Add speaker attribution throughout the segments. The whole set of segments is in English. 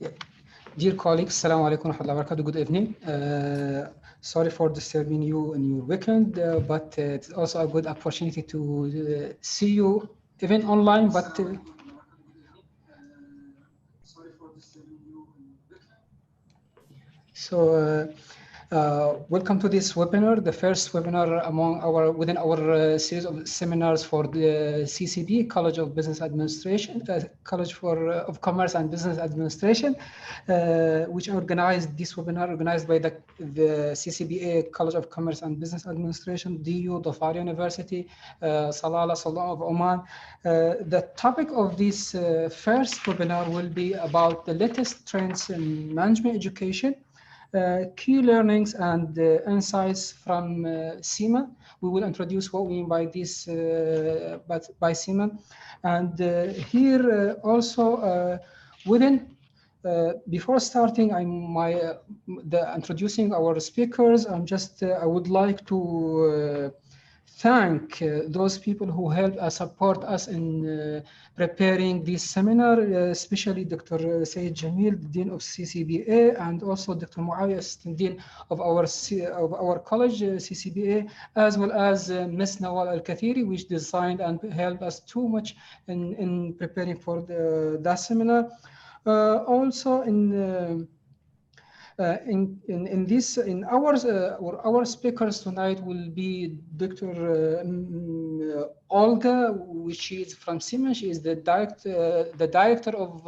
Speaker 1: Yeah. Dear colleagues, Assalamu alaikum wa rahmatullahi wa barakatuh. Good evening. Sorry for disturbing you in your weekend, but it's also a good opportunity to see you even online. But welcome to this webinar, the first webinar within our series of seminars for the CCB, College of Business Administration, College of Commerce and Business Administration, which organized this webinar, organized by the CCBA, College of Commerce and Business Administration, DU, Dhofar University, Salalah, Sultan of Oman. The topic of this first webinar will be about the latest trends in management education, key learnings and insights from CIMA. We will introduce what we mean by this, by CIMA. And here also before starting introducing our speakers, I would like to thank those people who helped us, support us in preparing this seminar, especially Dr. Saeed Jamil, Dean of CCBA, and also Dr. Muawiyah, Assistant Dean of our college, CCBA, as well as Ms. Nawal Al-Kathiri, which designed and helped us too much in preparing for that seminar. Also our speakers tonight will be Dr. Olga, which is from Siemens. She is the director of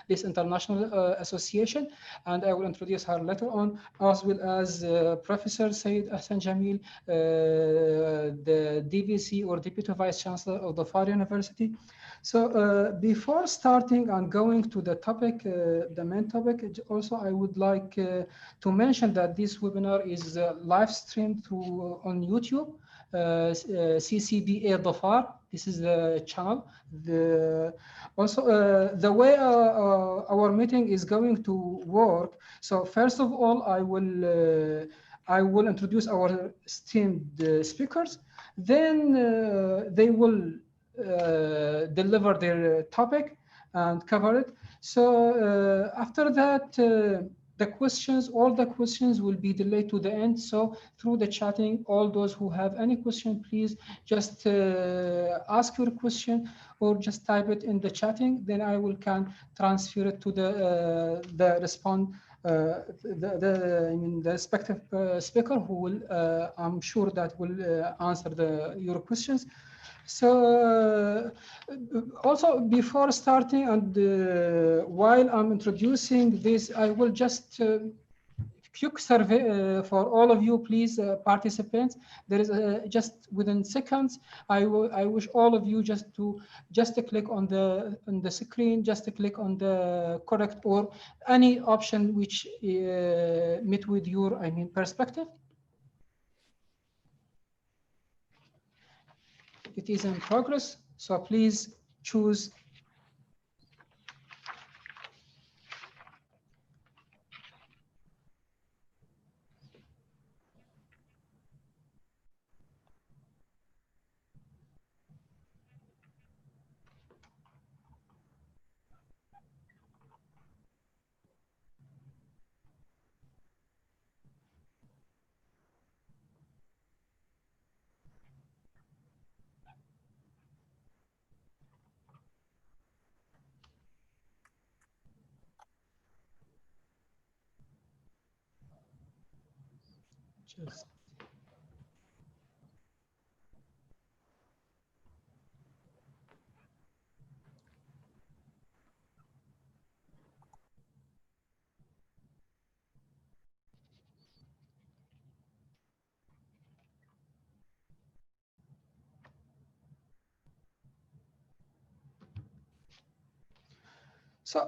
Speaker 1: this international association, and I will introduce her later on, as well as Professor Saeed Ahsan Jamil, the DVC or Deputy Vice Chancellor of Dhofar University. So before starting and going to the topic, the main topic, also I would like to mention that this webinar is live streamed on YouTube, CCBA Dhofar. This is the channel. Also, the way our meeting is going to work. So first of all, I will introduce our esteemed speakers. Then they will deliver their topic and cover it. So after that, all the questions will be delayed to the end. So through the chatting, all those who have any question, please just ask your question or just type it in the chatting. Then I can transfer it to the respective speaker who will, I'm sure that will answer your questions. So also before starting and while I'm introducing this, I will just quick survey for all of you, please, participants. There is just within seconds. I wish all of you just to click on the screen, just to click on the correct or any option which meet with your perspective. It is in progress, so please choose. Just So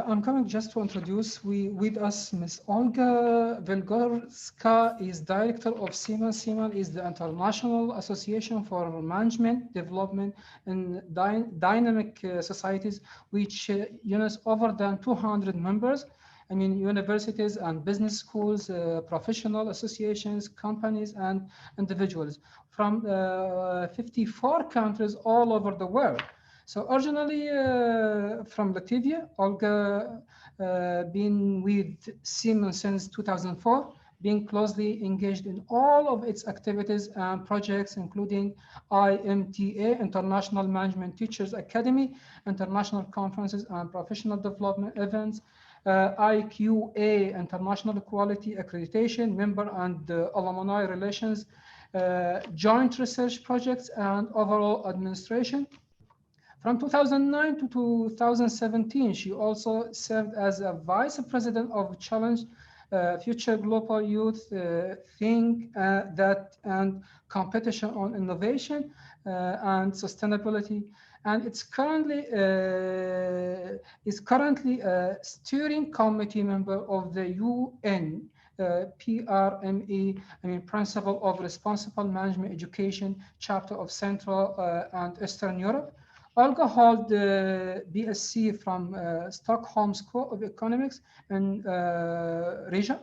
Speaker 1: I'm coming just to introduce with us Ms. Olga Velgorska is director of CIMA. CIMA is the International Association for Management Development in Dynamic Societies, which unites over than 200 members. Universities and business schools, professional associations, companies, and individuals from 54 countries all over the world. So originally from Latvia, Olga been with Siemens since 2004, being closely engaged in all of its activities and projects, including IMTA, International Management Teachers Academy, international conferences and professional development events, IQA, International Quality Accreditation, member and alumni relations, joint research projects, and overall administration. From 2009 to 2017, she also served as a vice president of Challenge Future Global Youth Think That and Competition on Innovation and Sustainability, and it's currently a steering committee member of the UN PRME, Principle of Responsible Management Education chapter of Central and Eastern Europe. Olga holds the BSc from Stockholm School of Economics in Riga,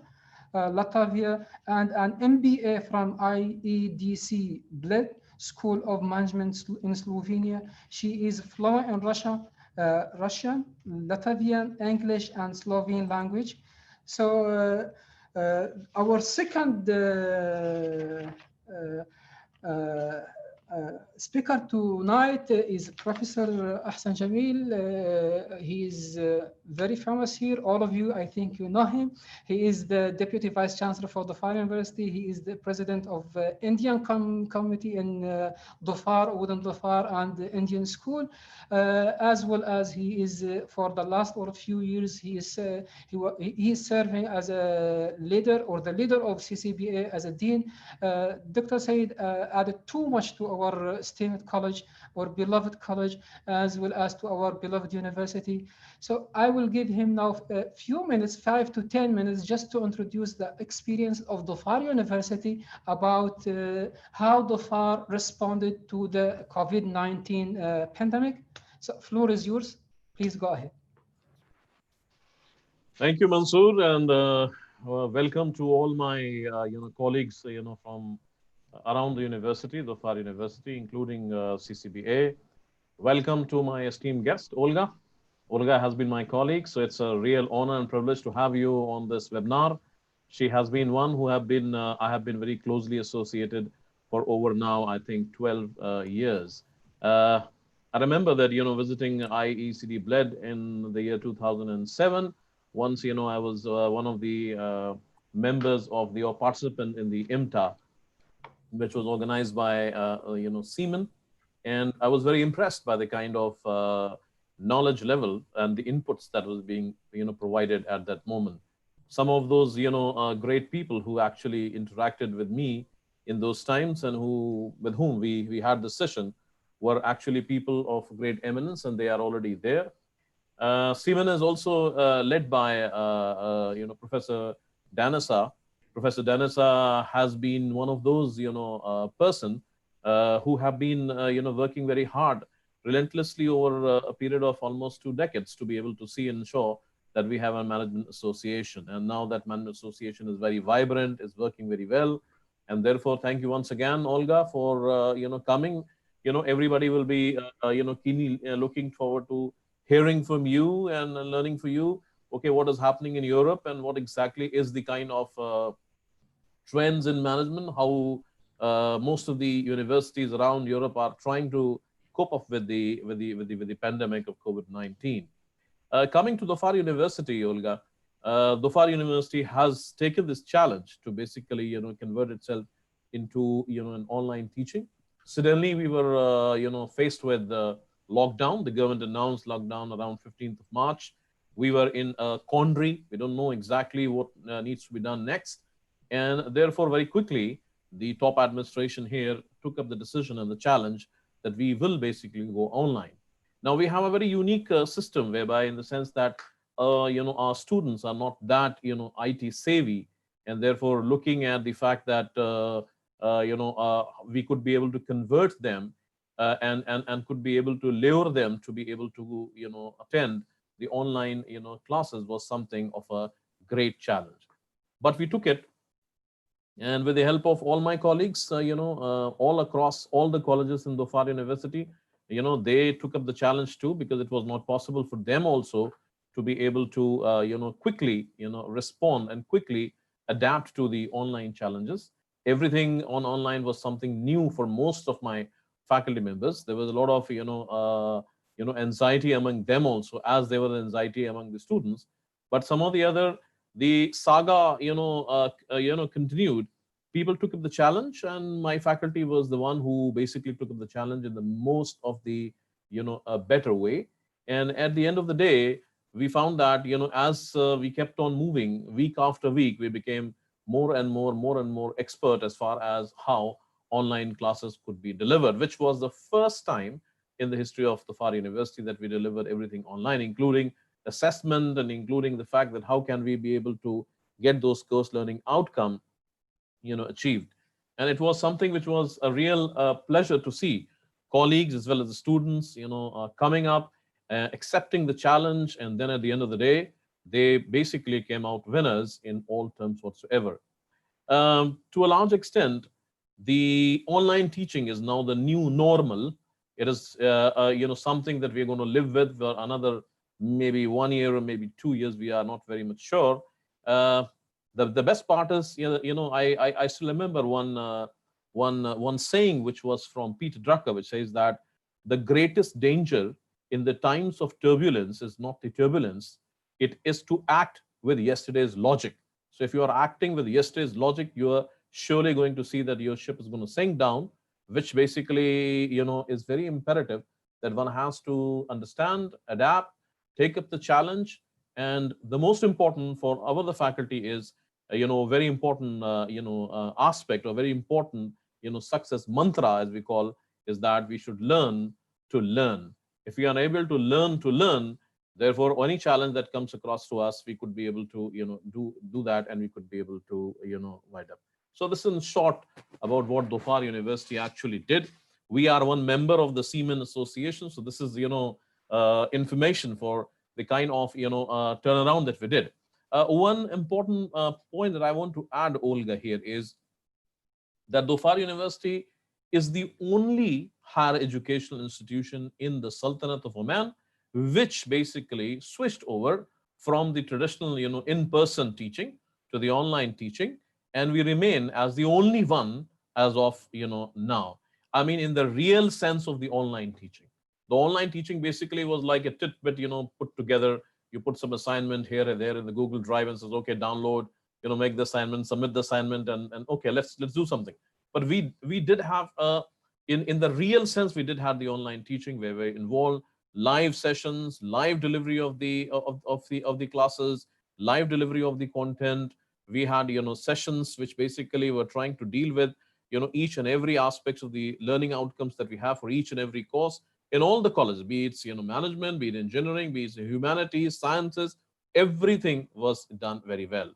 Speaker 1: Latvia, and an MBA from IEDC Bled School of Management in Slovenia. She is fluent in Russian, Latvian, English, and Slovene language. So our second speaker tonight is Professor Ahsan Jamil. He is very famous here. All of you, I think you know him. He is the Deputy Vice Chancellor for Dhofar University. He is the President of Indian Committee in Dhofar, within Dhofar and the Indian School, as well as he is, for the last or a few years, he is serving as a leader or the leader of CCBA as a Dean. Dr. Said added too much to our esteemed college, our beloved college, as well as to our beloved university. So I will give him now a few minutes, 5 to 10 minutes, just to introduce the experience of Dhofar University about how Dhofar responded to the COVID-19 pandemic. So floor is yours. Please go ahead.
Speaker 2: Thank you, Mansoor, and welcome to all my colleagues from around the university, Dhofar University, including CCBA. Welcome to my esteemed guest, Olga. Olga has been my colleague, so it's a real honor and privilege to have you on this webinar. She has been one who I have been very closely associated for over now, I think, 12 years. I remember that, visiting IECD Bled in the year 2007. Once, I was one of the members of the, or participant in the IMTA, which was organized by, Siemens. And I was very impressed by the kind of knowledge level and the inputs that was being, provided at that moment. Some of those, great people who actually interacted with me in those times and with whom we had the session were actually people of great eminence, and they are already there. Siemens is also led by, Professor Danasa. Professor Danasa has been one of those, person who have been, working very hard, relentlessly over a period of almost 2 decades to be able to see and ensure that we have a management association. And now that management association is very vibrant, is working very well. And therefore, thank you once again, Olga, for, coming. Everybody will be, keenly looking forward to hearing from you and learning from you, okay, what is happening in Europe and what exactly is the kind of trends in management, how most of the universities around Europe are trying to cope up with the pandemic of COVID-19. Coming to Dhofar University, Olga, Dhofar University has taken this challenge to basically, convert itself into, an online teaching. Suddenly, we were, faced with lockdown. The government announced lockdown around 15th of March. We were in a quandary. We don't know exactly what needs to be done next. And therefore, very quickly, the top administration here took up the decision and the challenge that we will basically go online. Now, we have a very unique system whereby, in the sense that, our students are not that, IT savvy, and therefore looking at the fact that, we could be able to convert them and could be able to lure them to be able to, attend the online, classes was something of a great challenge. But we took it. And with the help of all my colleagues, all across all the colleges in Dhofar University, they took up the challenge too, because it was not possible for them also to be able to quickly respond and quickly adapt to the online challenges. Everything on online was something new for most of my faculty members. There was a lot of anxiety among them also, as there was anxiety among the students. But some of the other, the saga continued. People took up the challenge, and my faculty was the one who basically took up the challenge in the most of the a better way. And at the end of the day, we found that as we kept on moving week after week, we became more and more expert as far as how online classes could be delivered, which was the first time in the history of the Far University that we delivered everything online, including assessment and including the fact that how can we be able to get those course learning outcome achieved. And it was something which was a real pleasure to see colleagues as well as the students coming up, accepting the challenge, and then at the end of the day they basically came out winners in all terms whatsoever. To a large extent, the online teaching is now the new normal. It is something that we're going to live with for another maybe 1 year or maybe 2 years. We are not very much sure. uh, the best part is I still remember one saying which was from Peter Drucker, which says that the greatest danger in the times of turbulence is not the turbulence, it is to act with yesterday's logic. So if you are acting with yesterday's logic, you are surely going to see that your ship is going to sink down, which basically is very imperative that one has to understand, adapt, take up the challenge. And the most important for our the faculty is very important aspect, or very important success mantra, as we call, is that we should learn to learn. If we are able to learn, therefore any challenge that comes across to us, we could be able to do that, and we could be able to wind up. So this is in short about what Dhofar University actually did. We are one member of the Seamen Association, so this is information for the kind of turnaround that we did. One important point that I want to add, Olga, here is that Dhofar University is the only higher educational institution in the Sultanate of Oman which basically switched over from the traditional in-person teaching to the online teaching, and we remain as the only one as of now. I mean, in the real sense of the online teaching. The online teaching basically was like a tidbit put together. You put some assignment here and there in the Google Drive and says, okay, download, make the assignment, submit the assignment, and okay, let's do something. But we did have in the real sense, we did have the online teaching where we involved live sessions, live delivery of the classes, live delivery of the content. We had sessions which basically were trying to deal with each and every aspects of the learning outcomes that we have for each and every course in all the colleges, be it management, be it engineering, be it humanities, sciences. Everything was done very well.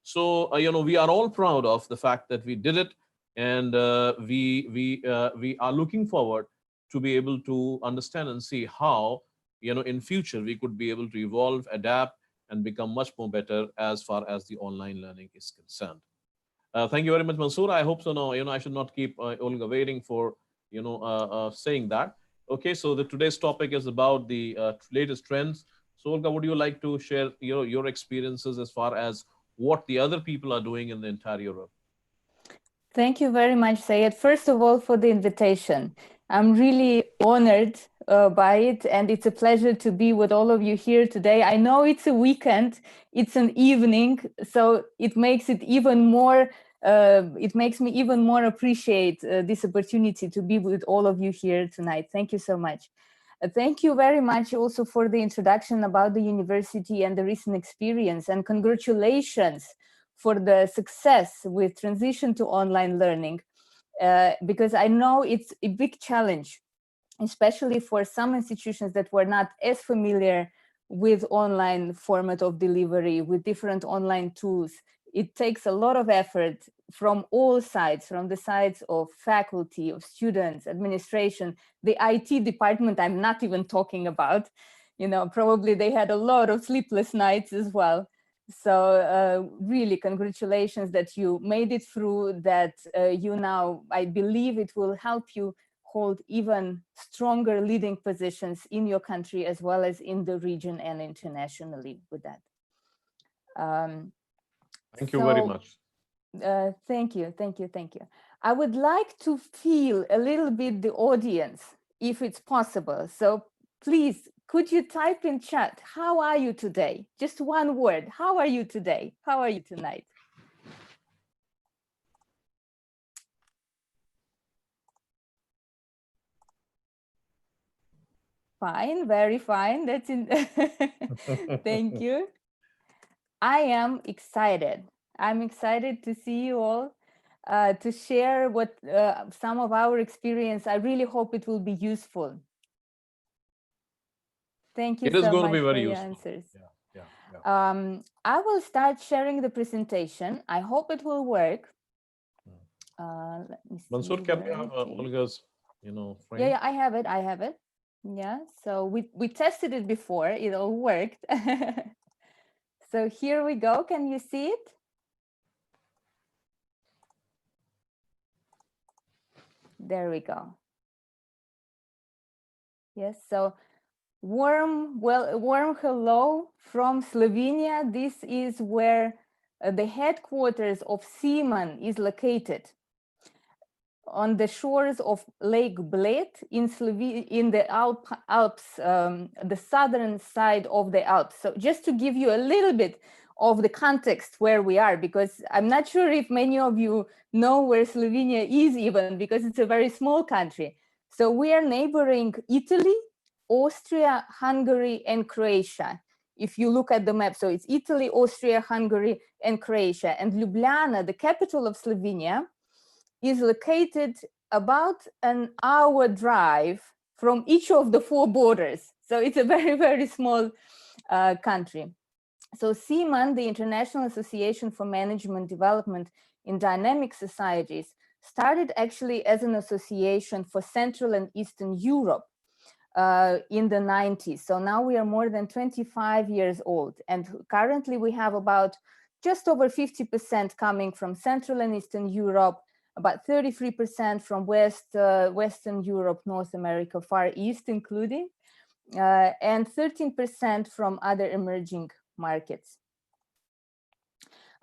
Speaker 2: So we are all proud of the fact that we did it, and we are looking forward to be able to understand and see how in future we could be able to evolve, adapt, and become much more better as far as the online learning is concerned. Thank you very much, Mansoor. I hope so. Now I should not keep Olga waiting for saying that. Okay, so the today's topic is about the latest trends. So Olga, would you like to share your experiences as far as what the other people are doing in the entire Europe?
Speaker 3: Thank you very much, Sayed. First of all, for the invitation. I'm really honored by it, and it's a pleasure to be with all of you here today. I know it's a weekend, it's an evening, so it makes it even more, it makes me even more appreciate this opportunity to be with all of you here tonight. Thank you so much. Thank you very much also for the introduction about the university and the recent experience, and congratulations for the success with transition to online learning, because I know it's a big challenge, especially for some institutions that were not as familiar with online format of delivery, with different online tools. It takes a lot of effort from all sides, from the sides of faculty, of students, administration, the IT department I'm not even talking about. Probably they had a lot of sleepless nights as well. So really, congratulations that you made it through, that you now, I believe it will help you hold even stronger leading positions in your country as well as in the region and internationally with that.
Speaker 2: Thank you very much.
Speaker 3: Thank you. I would like to feel a little bit the audience, if it's possible. So please, could you type in chat, how are you today? Just one word, how are you today? How are you tonight? Fine, very fine. That's in. Thank you. I am excited. I'm excited to see you all, to share what some of our experience. I really hope it will be useful. Thank you
Speaker 2: it is
Speaker 3: so
Speaker 2: going
Speaker 3: much
Speaker 2: to be very
Speaker 3: for your
Speaker 2: useful.
Speaker 3: answers.
Speaker 2: Yeah.
Speaker 3: I will start sharing the presentation. I hope it will work. Let me see.
Speaker 2: Mansoor, can you have Olga's, frame?
Speaker 3: Yeah, I have it. Yeah, so we tested it before, it all worked. So here we go. Can you see it? There we go. Yes, so warm hello from Slovenia. This is where the headquarters of Siemens is located, on the shores of Lake Bled in Slovenia, in the Alps, the southern side of the Alps. So just to give you a little bit of the context where we are, because I'm not sure if many of you know where Slovenia is even, because it's a very small country. So we are neighboring Italy, Austria, Hungary, and Croatia. If you look at the map, so it's Italy, Austria, Hungary, and Croatia. And Ljubljana, the capital of Slovenia, is located about an hour drive from each of the 4 borders. So it's a very, very small country. So Siemens, the International Association for Management Development in Dynamic Societies, started actually as an association for Central and Eastern Europe in the 90s. So now we are more than 25 years old. And currently we have about just over 50% coming from Central and Eastern Europe, about 33% from Western Europe, North America, Far East including, and 13% from other emerging markets.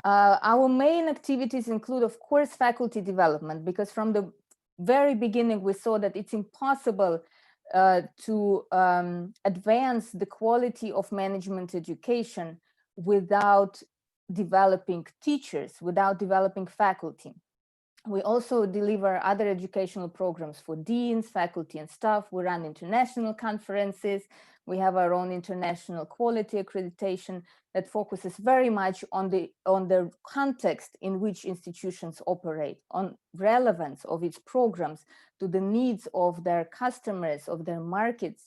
Speaker 3: Our main activities include, of course, faculty development, because from the very beginning we saw that it's impossible to advance the quality of management education without developing teachers, without developing faculty. We also deliver other educational programs for deans, faculty, and staff. We run international conferences. We have our own international quality accreditation that focuses very much on the context in which institutions operate, on relevance of its programs to the needs of their customers, of their markets,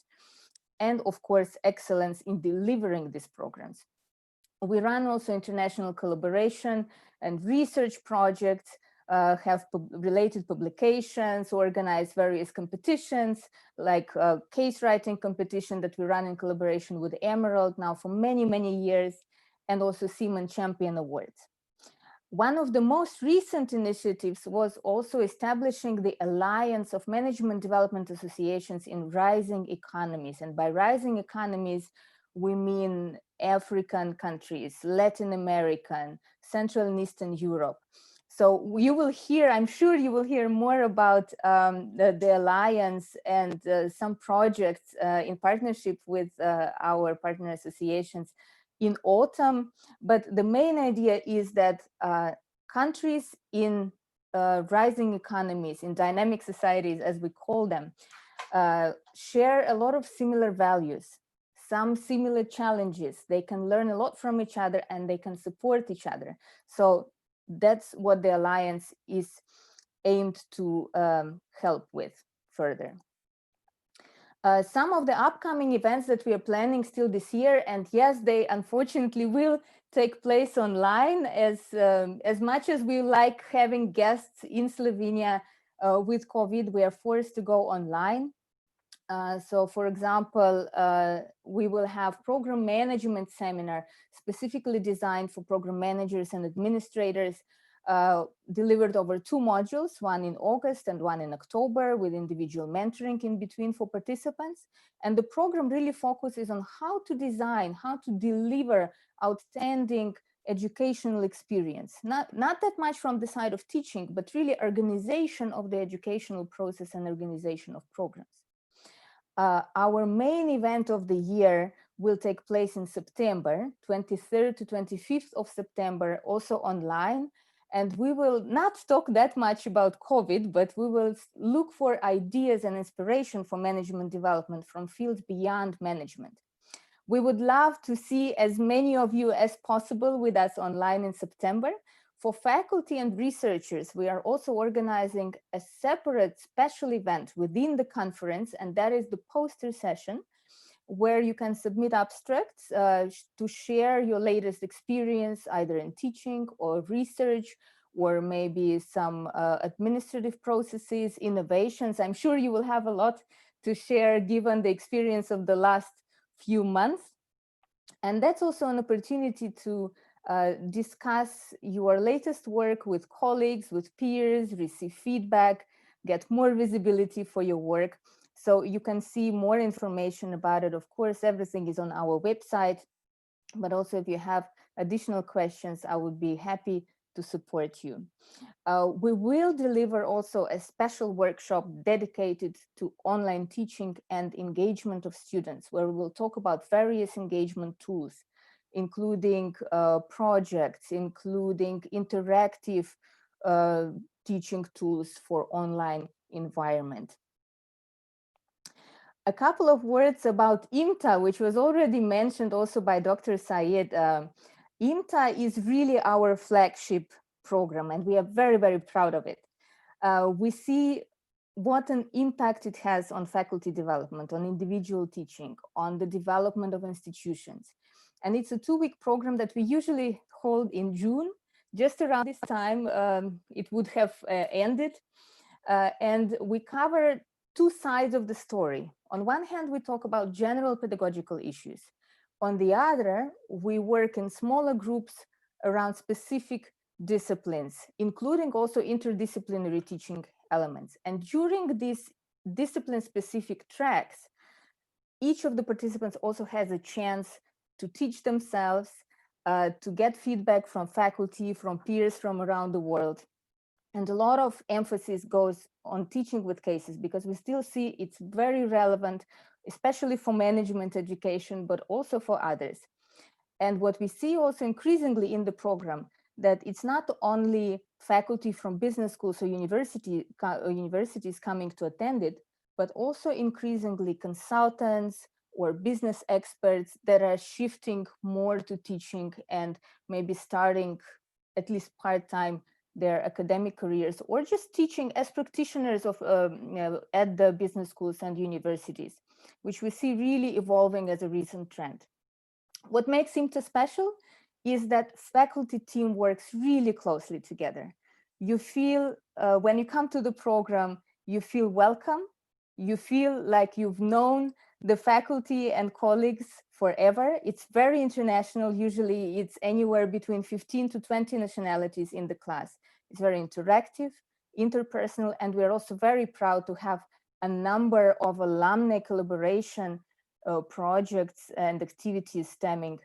Speaker 3: and of course, excellence in delivering these programs. We run also international collaboration and research projects, have related publications, organize various competitions, like a case writing competition that we run in collaboration with Emerald now for many, many years, and also Siemens Champion Awards. One of the most recent initiatives was also establishing the Alliance of Management Development Associations in Rising Economies. And by rising economies, we mean African countries, Latin American, Central and Eastern Europe. So you will hear, I'm sure you will hear more about the Alliance and some projects in partnership with our partner associations in autumn. But the main idea is that countries in rising economies, in dynamic societies, as we call them, share a lot of similar values, some similar challenges. They can learn a lot from each other and they can support each other. So that's what the Alliance is aimed to help with further. Some of the upcoming events that we are planning still this year, and yes, they unfortunately will take place online, as much as we like having guests in Slovenia. With COVID, we are forced to go online. So for example, we will have program management seminar specifically designed for program managers and administrators delivered over 2 modules, one in August and one in October, with individual mentoring in between for participants. And the program really focuses on how to design, how to deliver outstanding educational experience. Not that much from the side of teaching, but really organization of the educational process and organization of programs. Our main event of the year will take place in September, 23rd to 25th of September, also online. And we will not talk that much about COVID, but we will look for ideas and inspiration for management development from fields beyond management. We would love to see as many of you as possible with us online in September. For faculty and researchers, we are also organizing a separate special event within the conference, and that is the poster session, where you can submit abstracts to share your latest experience, either in teaching or research, or maybe some administrative processes, innovations. I'm sure you will have a lot to share given the experience of the last few months. And that's also an opportunity to discuss your latest work with colleagues, with peers, receive feedback, get more visibility for your work. So you can see more information about it. Of course, everything is on our website, but also if you have additional questions, I would be happy to support you. We will deliver also a special workshop dedicated to online teaching and engagement of students, where we will talk about various engagement tools, including projects, including interactive teaching tools for online environment. A couple of words about IMTA, which was already mentioned also by Dr. Sayed. IMTA is really our flagship program, and we are very, very proud of it. We see what an impact it has on faculty development, on individual teaching, on the development of institutions. And it's a 2-week program that we usually hold in June. Just around this time, it would have ended. And we cover 2 sides of the story. On one hand, we talk about general pedagogical issues. On the other, we work in smaller groups around specific disciplines, including also interdisciplinary teaching elements. And during these discipline-specific tracks, each of the participants also has a chance to teach themselves, to get feedback from faculty, from peers from around the world. And a lot of emphasis goes on teaching with cases, because we still see it's very relevant, especially for management education, but also for others. And what we see also increasingly in the program, that it's not only faculty from business schools or universities coming to attend it, but also increasingly consultants or business experts that are shifting more to teaching and maybe starting at least part-time their academic careers, or just teaching as practitioners of at the business schools and universities, which we see really evolving as a recent trend. What makes IMTA special is that faculty team works really closely together. You feel, when you come to the program, you feel welcome, you feel like you've known the faculty and colleagues forever. It's very international. Usually it's anywhere between 15 to 20 nationalities in the class. It's very interactive, interpersonal, and we're also very proud to have a number of alumni collaboration projects and activities stemming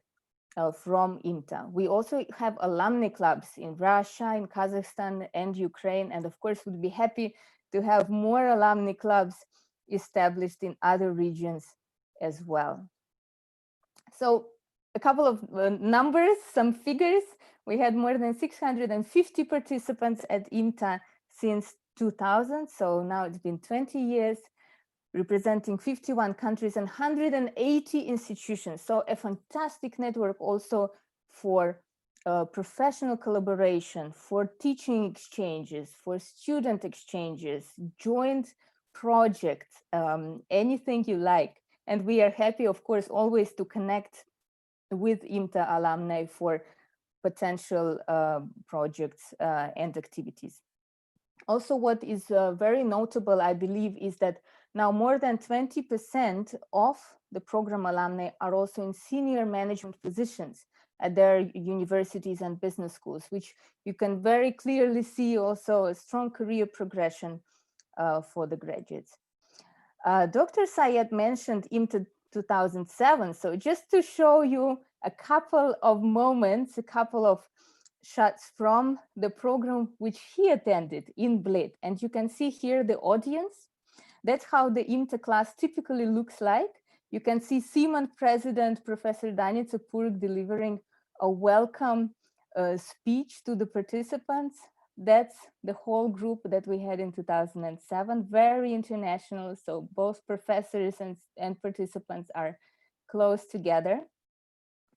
Speaker 3: from IMTA. We also have alumni clubs in Russia, in Kazakhstan, and Ukraine, and of course would be happy to have more alumni clubs established in other regions as well. So a couple of numbers, some figures. We had more than 650 participants at IMTA since 2000. So now it's been 20 years, representing 51 countries and 180 institutions. So a fantastic network also for professional collaboration, for teaching exchanges, for student exchanges, joint projects, anything you like. And we are happy, of course, always to connect with IMTA alumni for potential projects and activities. Also, what is very notable, I believe, is that now more than 20% of the program alumni are also in senior management positions, at their universities and business schools, which you can very clearly see also a strong career progression for the graduates. Dr. Syed mentioned IMTA 2007. So just to show you a couple of moments, a couple of shots from the program which he attended in Bled. And you can see here the audience. That's how the IMTA class typically looks like. You can see Simon president, Professor Danica Purg, delivering a welcome speech to the participants. That's the whole group that we had in 2007, very international. So both professors and participants are close together.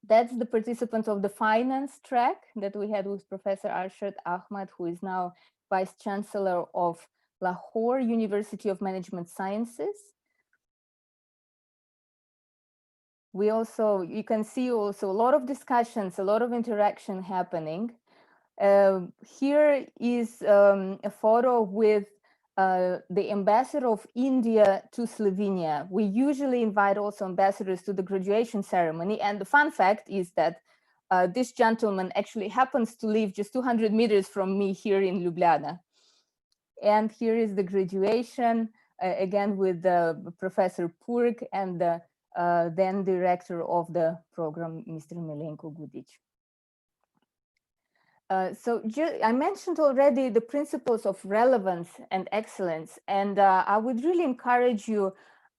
Speaker 3: That's the participants of the finance track that we had with Professor Arshad Ahmad, who is now Vice Chancellor of Lahore University of Management Sciences. We also, you can see also a lot of discussions, a lot of interaction happening. Here is a photo with the ambassador of India to Slovenia. We usually invite also ambassadors to the graduation ceremony. And the fun fact is that this gentleman actually happens to live just 200 meters from me here in Ljubljana. And here is the graduation, again with Professor Purg and the then director of the program, Mr. Milenko Gudic. So I mentioned already the principles of relevance and excellence, and I would really encourage you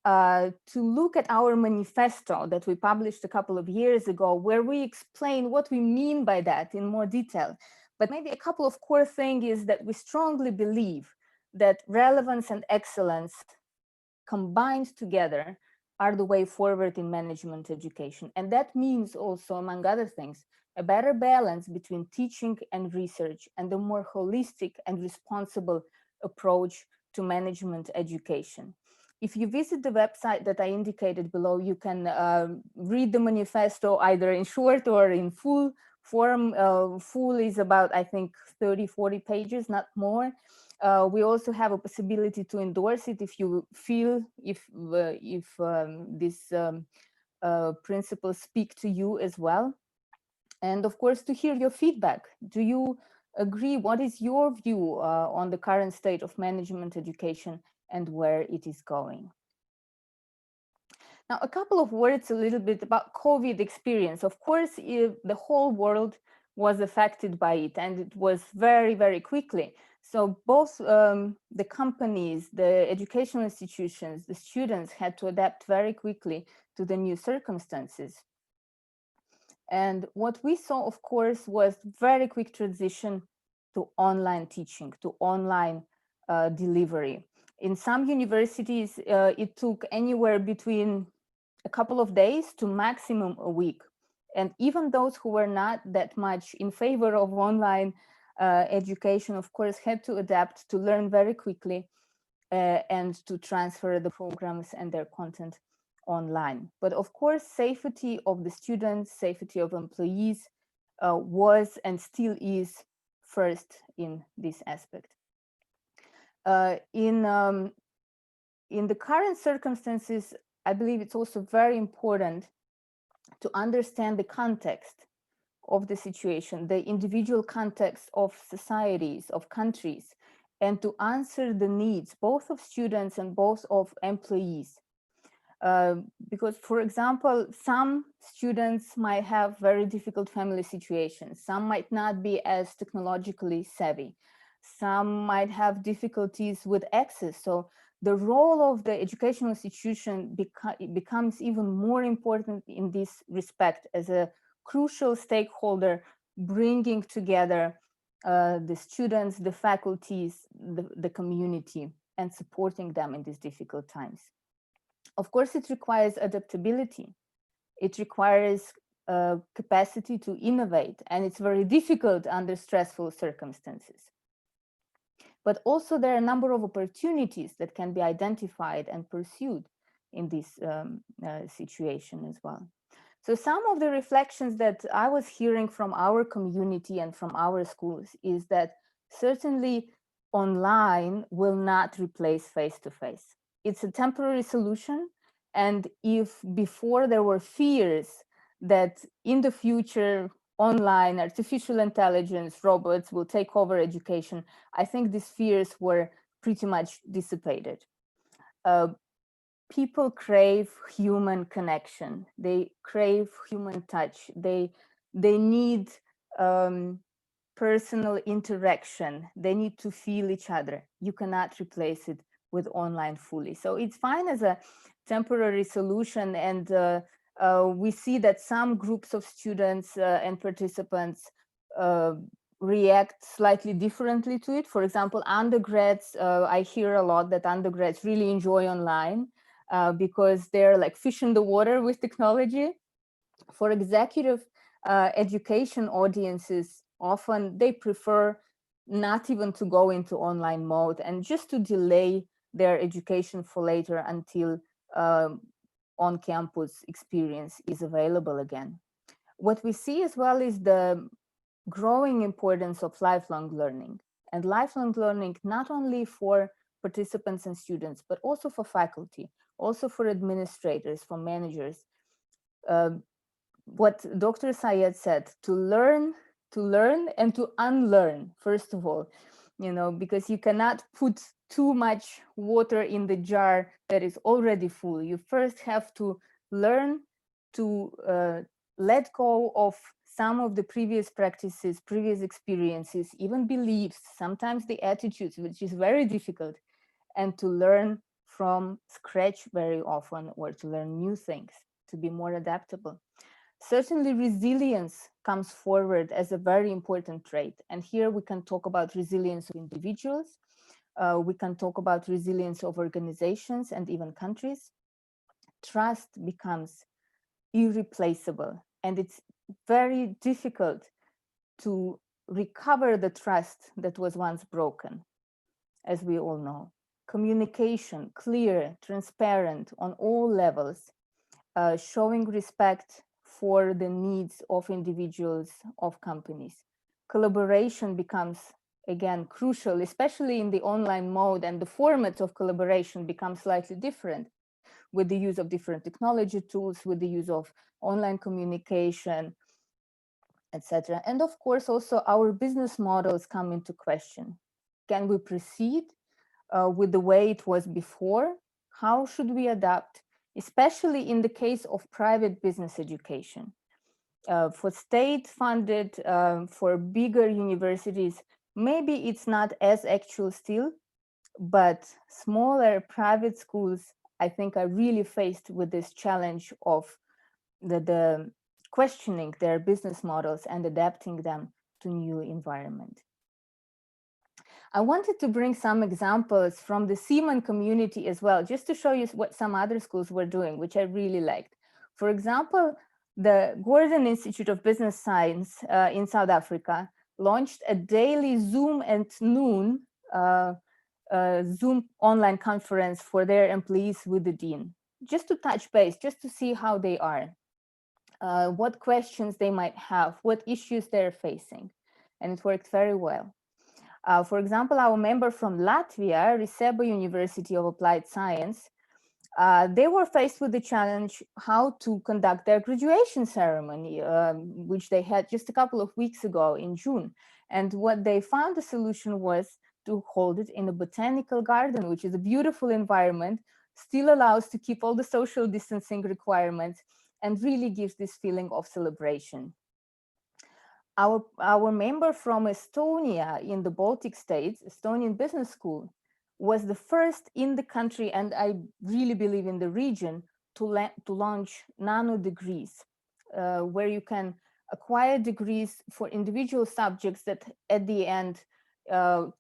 Speaker 3: to look at our manifesto that we published a couple of years ago, where we explain what we mean by that in more detail. But maybe a couple of core things is that we strongly believe that relevance and excellence combined together are the way forward in management education. And that means also, among other things, a better balance between teaching and research and a more holistic and responsible approach to management education. If you visit the website that I indicated below, you can read the manifesto either in short or in full form. Full is about, I think, 30, 40 pages, not more. We also have a possibility to endorse it if you feel if these principles speak to you as well. And of course, to hear your feedback. Do you agree? What is your view on the current state of management education and where it is going? Now, a couple of words a little bit about COVID experience. Of course, the whole world was affected by it, and it was very, very quickly. So both the companies, the educational institutions, the students had to adapt very quickly to the new circumstances. And what we saw, of course, was very quick transition to online teaching, to online delivery. In some universities, it took anywhere between a couple of days to maximum a week. And even those who were not that much in favor of online education, of course, had to adapt to learn very quickly and to transfer the programs and their content online. But of course, safety of the students, safety of employees was and still is first in this aspect. In the current circumstances, I believe it's also very important to understand the context of the situation, the individual context of societies, of countries, and to answer the needs both of students and both of employees. Because, for example, some students might have very difficult family situations. Some might not be as technologically savvy. Some might have difficulties with access. So the role of the educational institution becomes even more important in this respect as a crucial stakeholder, bringing together the students, the faculties, the community, and supporting them in these difficult times. Of course, it requires adaptability. It requires capacity to innovate, and it's very difficult under stressful circumstances. But also there are a number of opportunities that can be identified and pursued in this situation as well. So some of the reflections that I was hearing from our community and from our schools is that certainly online will not replace face-to-face. It's a temporary solution. And if before there were fears that in the future, online, artificial intelligence, robots will take over education, I think these fears were pretty much dissipated. People crave human connection. They crave human touch. They need personal interaction. They need to feel each other. You cannot replace it with online fully. So it's fine as a temporary solution. And we see that some groups of students and participants react slightly differently to it. For example, undergrads, I hear a lot that undergrads really enjoy online because they're like fish in the water with technology. For executive education audiences, often they prefer not even to go into online mode and just to delay their education for later until on-campus experience is available again. What we see as well is the growing importance of lifelong learning, and lifelong learning not only for participants and students, but also for faculty, also for administrators, for managers. What Dr. Syed said, to learn and to unlearn, first of all, because you cannot put too much water in the jar that is already full. You first have to learn to let go of some of the previous practices, previous experiences, even beliefs, sometimes the attitudes, which is very difficult, and to learn from scratch very often, or to learn new things, to be more adaptable. Certainly, resilience comes forward as a very important trait. And here we can talk about resilience of individuals. We can talk about resilience of organizations and even countries. Trust becomes irreplaceable, and it's very difficult to recover the trust that was once broken, as we all know. Communication, clear, transparent on all levels, showing respect for the needs of individuals, of companies. Collaboration becomes, again, crucial, especially in the online mode, and the format of collaboration becomes slightly different with the use of different technology tools, with the use of online communication, etc. And of course, also our business models come into question. Can we proceed with the way it was before? How should we adapt? Especially in the case of private business education. For state-funded, for bigger universities, maybe it's not as actual still, but smaller private schools, I think, are really faced with this challenge of the questioning their business models and adapting them to new environment. I wanted to bring some examples from the Seaman community as well, just to show you what some other schools were doing, which I really liked. For example, the Gordon Institute of Business Science in South Africa launched a daily Zoom at noon Zoom online conference for their employees with the dean, just to touch base, just to see how they are, what questions they might have, what issues they're facing. And it worked very well. For example, our member from Latvia, Riseba University of Applied Science, they were faced with the challenge how to conduct their graduation ceremony, which they had just a couple of weeks ago in June. And what they found the solution was to hold it in a botanical garden, which is a beautiful environment, still allows to keep all the social distancing requirements, and really gives this feeling of celebration. Our member from Estonia in the Baltic states, Estonian Business School, was the first in the country, and I really believe in the region, to launch nano degrees, where you can acquire degrees for individual subjects that at the end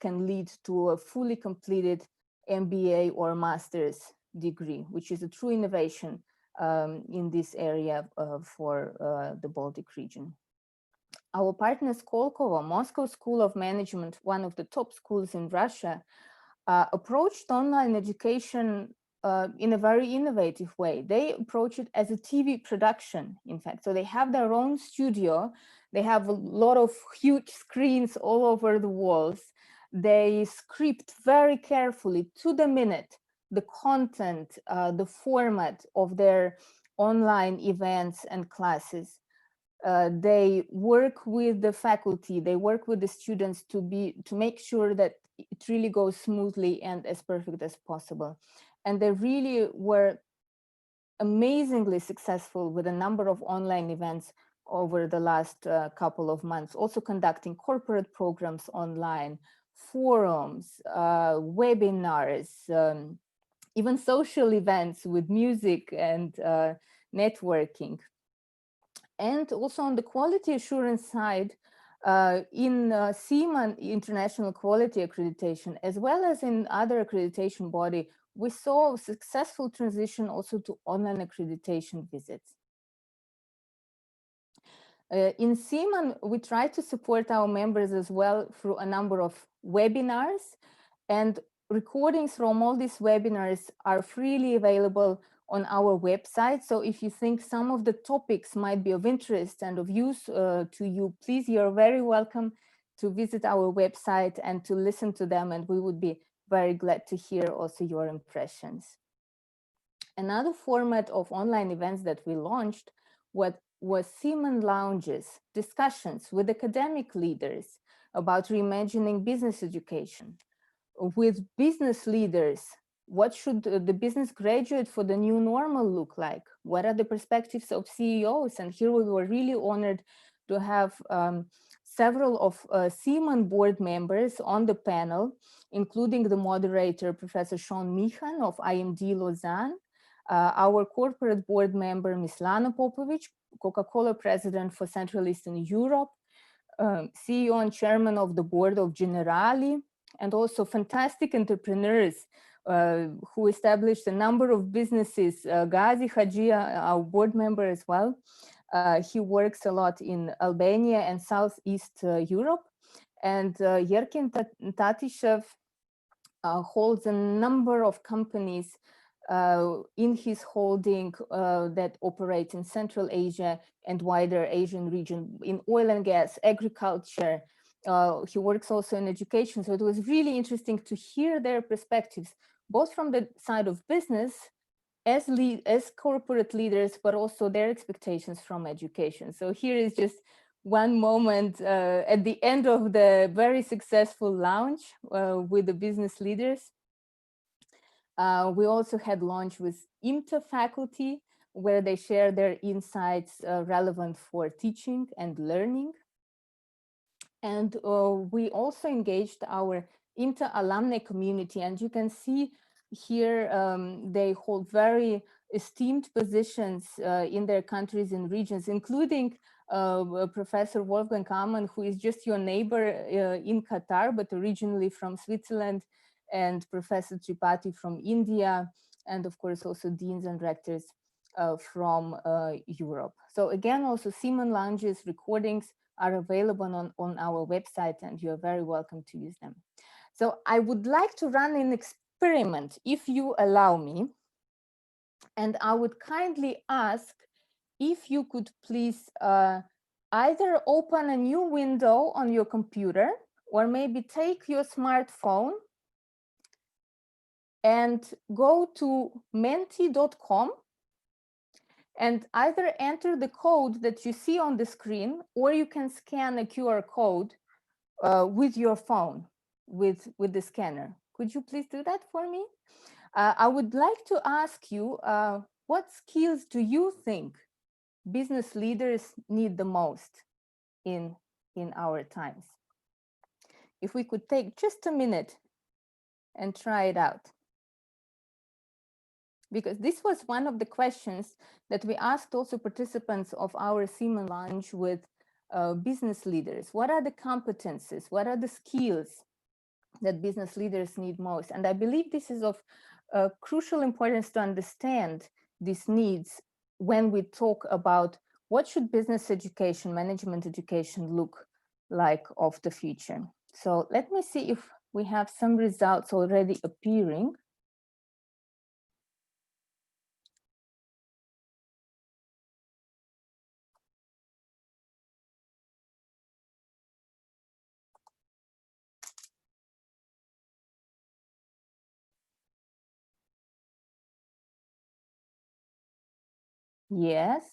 Speaker 3: can lead to a fully completed MBA or master's degree, which is a true innovation in this area for the Baltic region. Our partner Skolkovo, Moscow School of Management, one of the top schools in Russia, approached online education in a very innovative way. They approach it as a TV production, in fact. So they have their own studio. They have a lot of huge screens all over the walls. They script very carefully, to the minute, the content, the format of their online events and classes. They work with the faculty, they work with the students to make sure that it really goes smoothly and as perfect as possible. And they really were amazingly successful with a number of online events over the last couple of months, also conducting corporate programs online, forums, webinars, even social events with music and networking. And also on the quality assurance side, in CMA International Quality Accreditation, as well as in other accreditation body, we saw a successful transition also to online accreditation visits. In CMA, we try to support our members as well through a number of webinars, and recordings from all these webinars are freely available on our website. So if you think some of the topics might be of interest and of use to you, please, you're very welcome to visit our website and to listen to them, and we would be very glad to hear also your impressions. Another format of online events that we launched was CMA Lounges, discussions with academic leaders about reimagining business education. With business leaders, what should the business graduate for the new normal look like? What are the perspectives of CEOs? And here we were really honored to have several of CMA board members on the panel, including the moderator, Professor Sean Meehan of IMD Lausanne, our corporate board member, Ms. Lana Popovic, Coca-Cola president for Central Eastern Europe, CEO and chairman of the board of Generali, and also fantastic entrepreneurs who established a number of businesses. Ghazi Hajia, our board member as well. He works a lot in Albania and Southeast Europe. And Yerkin Tatishev holds a number of companies in his holding that operate in Central Asia and wider Asian region in oil and gas, agriculture. He works also in education. So it was really interesting to hear their perspectives, both from the side of business as corporate leaders, but also their expectations from education. So here is just one moment at the end of the very successful launch with the business leaders. We also had lunch with IMTA faculty, where they share their insights relevant for teaching and learning. And we also engaged our IMTA alumni community. And you can see here, they hold very esteemed positions in their countries and regions, including Professor Wolfgang Kamann, who is just your neighbor in Qatar, but originally from Switzerland, and Professor Tripathi from India, and of course also deans and rectors from Europe. So again, also CMA Lounges recordings are available on our website, and you're very welcome to use them. So I would like to run an experiment, if you allow me, and I would kindly ask if you could please either open a new window on your computer, or maybe take your smartphone and go to menti.com and either enter the code that you see on the screen, or you can scan a QR code with your phone, with the scanner. Could you please do that for me? I would like to ask you, what skills do you think business leaders need the most in our times? If we could take just a minute and try it out. Because this was one of the questions that we asked also participants of our CMA Lounge with business leaders. What are the competences? What are the skills that business leaders need most? And I believe this is of crucial importance to understand these needs when we talk about what should business education, management education look like of the future. So let me see if we have some results already appearing. Yes.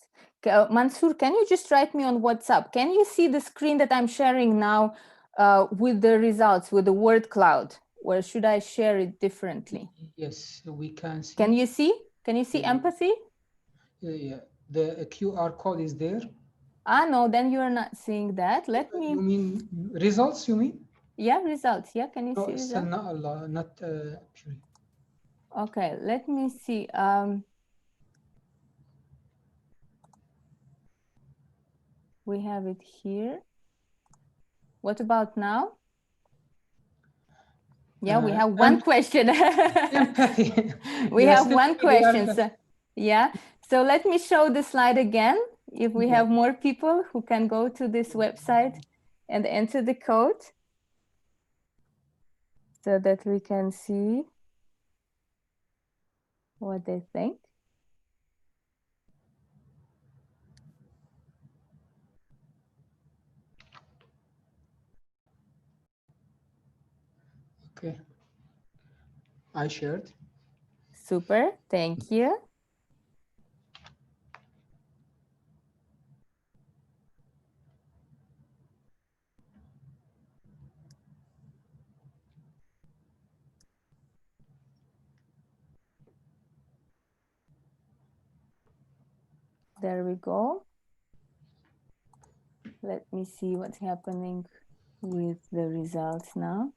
Speaker 3: Mansoor, can you just write me on WhatsApp? Can you see the screen that I'm sharing now with the results, with the word cloud? Or should I share it differently?
Speaker 1: Yes, we can see.
Speaker 3: Can you see? Can you see empathy?
Speaker 1: Yeah, the QR code is there.
Speaker 3: Ah, no, then you're not seeing that. Let me.
Speaker 1: You mean results? You mean?
Speaker 3: Yeah, results. Yeah, can you
Speaker 1: No,
Speaker 3: see
Speaker 1: still
Speaker 3: results?
Speaker 1: not appearing.
Speaker 3: Okay, let me see. We have it here. What about now? Yeah, we have one question.
Speaker 1: Empathy.
Speaker 3: We
Speaker 1: Yes,
Speaker 3: have one question. So, yeah. So let me show the slide again. If we have more people who can go to this website and enter the code so that we can see what they think.
Speaker 1: Okay. I shared.
Speaker 3: Super, thank you. There we go. Let me see what's happening with the results now.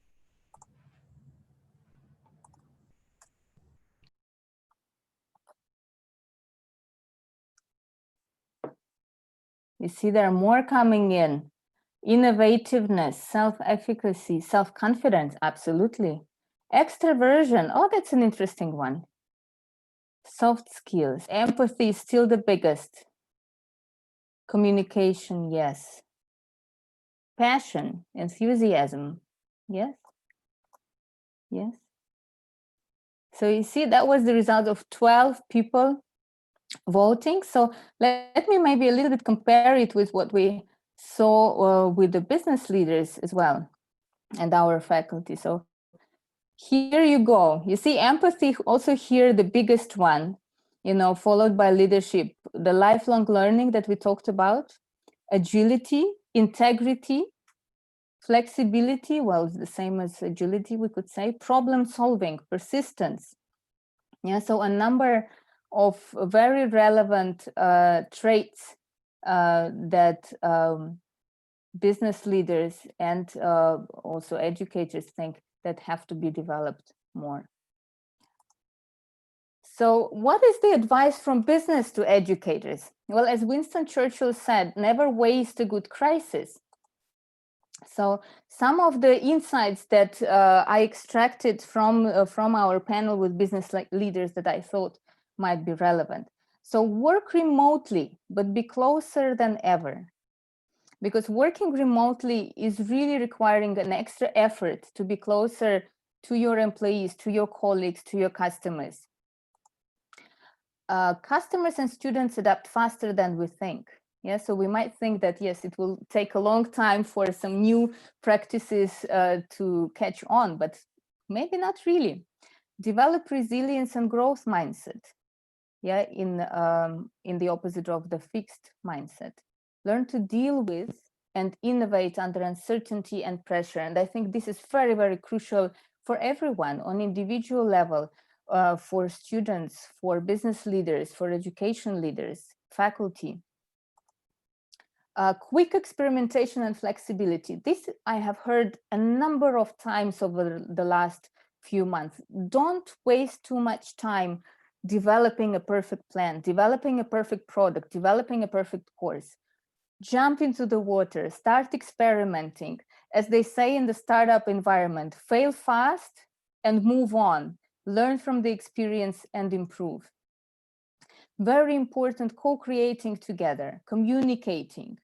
Speaker 3: You see, there are more coming in. Innovativeness, self-efficacy, self-confidence, absolutely. Extraversion, oh, that's an interesting one. Soft skills, empathy is still the biggest. Communication, yes. Passion, enthusiasm, yes. Yes. So you see, that was the result of 12 people voting. So let me maybe a little bit compare it with what we saw with the business leaders as well and our faculty. So here you go. You see, empathy also here, the biggest one, you know, followed by leadership, the lifelong learning that we talked about, agility, integrity, flexibility, well, it's the same as agility, we could say, problem solving, persistence. Yeah, so a number of very relevant traits that business leaders and also educators think that have to be developed more. So what is the advice from business to educators? Well, as Winston Churchill said, never waste a good crisis. So some of the insights that I extracted from our panel with business leaders that I thought might be relevant. So work remotely, but be closer than ever. Because working remotely is really requiring an extra effort to be closer to your employees, to your colleagues, to your customers. Customers and students adapt faster than we think. Yeah, so we might think that, yes, it will take a long time for some new practices to catch on, but maybe not really. Develop resilience and growth mindset. Yeah, in the opposite of the fixed mindset. Learn to deal with and innovate under uncertainty and pressure. And I think this is very, very crucial for everyone on individual level, for students, for business leaders, for education leaders, faculty. Quick experimentation and flexibility. This I have heard a number of times over the last few months. Don't waste too much time developing a perfect plan, developing a perfect product, developing a perfect course. Jump into the water, start experimenting. As they say in the startup environment, fail fast and move on. Learn from the experience and improve. Very important, co-creating together, communicating,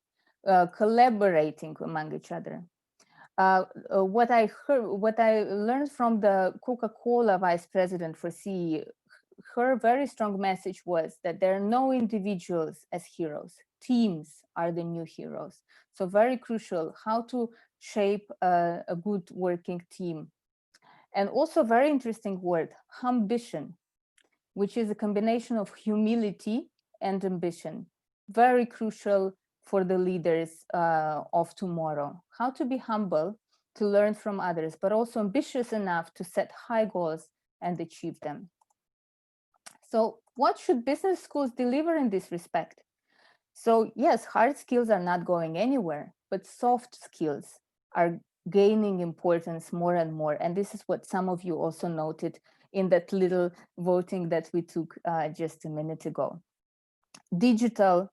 Speaker 3: collaborating among each other. What I learned from the Coca-Cola vice president for CE, her very strong message was that there are no individuals as heroes. Teams are the new heroes. So very crucial how to shape a good working team. And also very interesting word, ambition, which is a combination of humility and ambition. Very crucial for the leaders of tomorrow. How to be humble, to learn from others, but also ambitious enough to set high goals and achieve them. So what should business schools deliver in this respect? So yes, hard skills are not going anywhere, but soft skills are gaining importance more and more. And this is what some of you also noted in that little voting that we took just a minute ago. Digital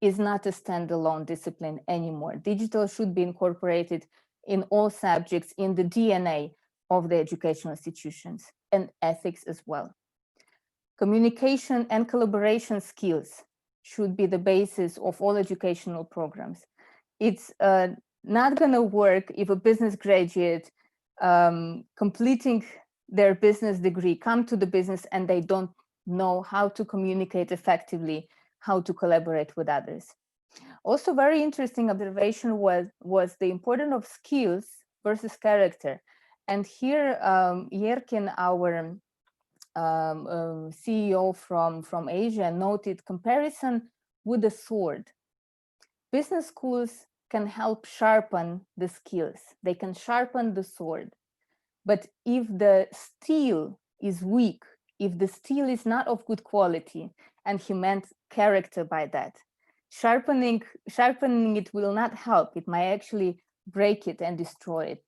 Speaker 3: is not a standalone discipline anymore. Digital should be incorporated in all subjects, in the DNA of the educational institutions, and ethics as well. Communication and collaboration skills should be the basis of all educational programs. It's not going to work if a business graduate completing their business degree come to the business and they don't know how to communicate effectively, how to collaborate with others. Also, very interesting observation was the importance of skills versus character. And here, Yerkin, our CEO from Asia, noted comparison with the sword. Business schools can help sharpen the skills. They can sharpen the sword. But if the steel is weak, if the steel is not of good quality, and he meant character by that, sharpening it will not help. It might actually break it and destroy it.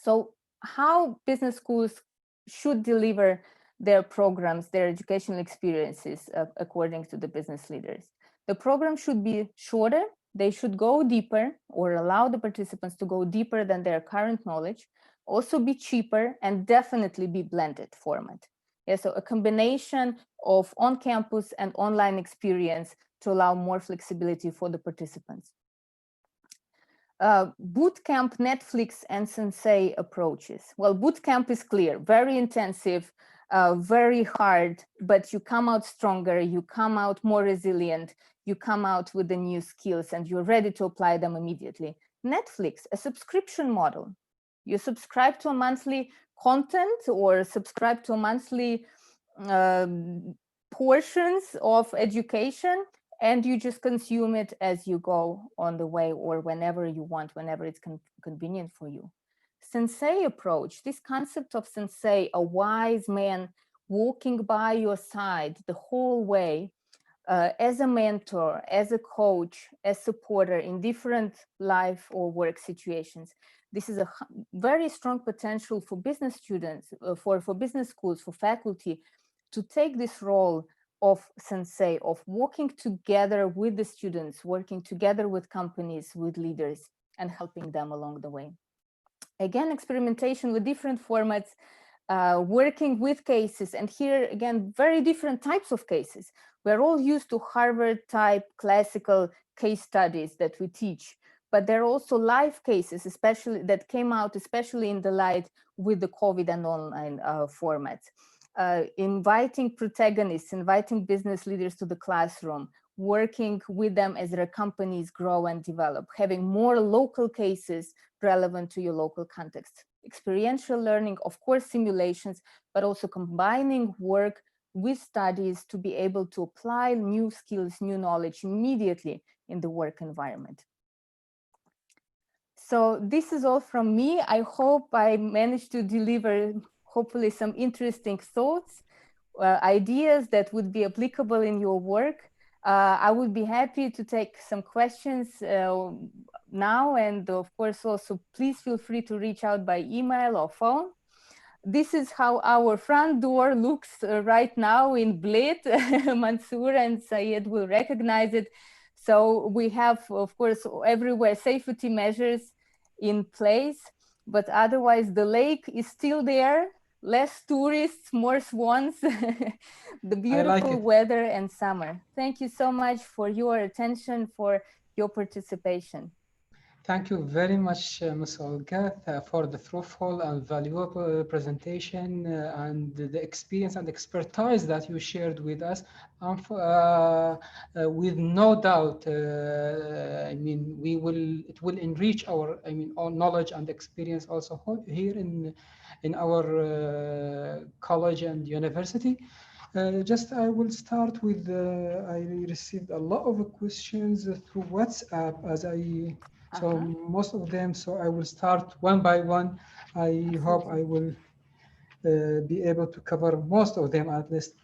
Speaker 3: So how business schools should deliver their programs, their educational experiences, according to the business leaders? The program should be shorter. They should go deeper, or allow the participants to go deeper than their current knowledge. Also be cheaper, and definitely be blended format. Yeah, so a combination of on-campus and online experience to allow more flexibility for the participants. Bootcamp, Netflix, and Sensei approaches. Well, bootcamp is clear, very intensive, very hard, but you come out stronger, you come out more resilient, you come out with the new skills, and you're ready to apply them immediately. Netflix, a subscription model. You subscribe to a monthly content, or subscribe to a monthly portions of education, and you just consume it as you go on the way, or whenever you want, whenever it's convenient for you. Sensei approach, this concept of sensei, a wise man walking by your side the whole way, as a mentor, as a coach, as supporter in different life or work situations. This is a very strong potential for business students, for business schools, for faculty, to take this role of sensei, of working together with the students, working together with companies, with leaders, and helping them along the way. Again, experimentation with different formats, working with cases, and here again, very different types of cases. We're all used to Harvard type classical case studies that we teach, but there are also live cases, especially that came out, especially in the light with the COVID and online formats. Inviting protagonists, inviting business leaders to the classroom, working with them as their companies grow and develop, having more local cases relevant to your local context. Experiential learning, of course, simulations, but also combining work with studies to be able to apply new skills, new knowledge immediately in the work environment. So this is all from me. I hope I managed to deliver hopefully some interesting thoughts, ideas that would be applicable in your work. I would be happy to take some questions now, and of course also please feel free to reach out by email or phone. This is how our front door looks right now in Bled. Mansour and Syed will recognize it. So we have, of course, everywhere safety measures in place, but otherwise the lake is still there. Less tourists, more swans, the beautiful weather and summer. Thank you so much for your attention, for your participation.
Speaker 1: Thank you very much, Ms. Olga, for the fruitful and valuable presentation and the experience and expertise that you shared with us. With no doubt, I mean, it will enrich our, our knowledge and experience also here in our college and university. Just I will start with, I received a lot of questions through WhatsApp so most of them, so I will start one by one. I hope I will be able to cover most of them at least.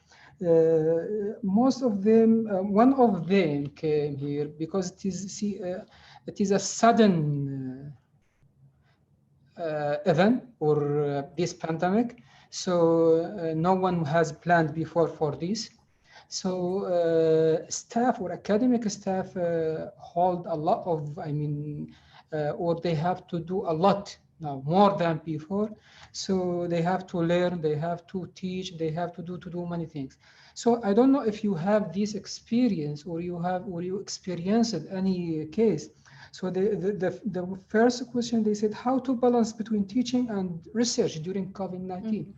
Speaker 1: Most of them, one of them came here because it is a sudden event or this pandemic. So no one has planned before for this. So staff or academic staff hold a lot of, or they have to do a lot now, more than before. So they have to learn, they have to teach, they have to do many things. So I don't know if you have this experience or you experienced any case. So the first question, they said how to balance between teaching and research during COVID-19.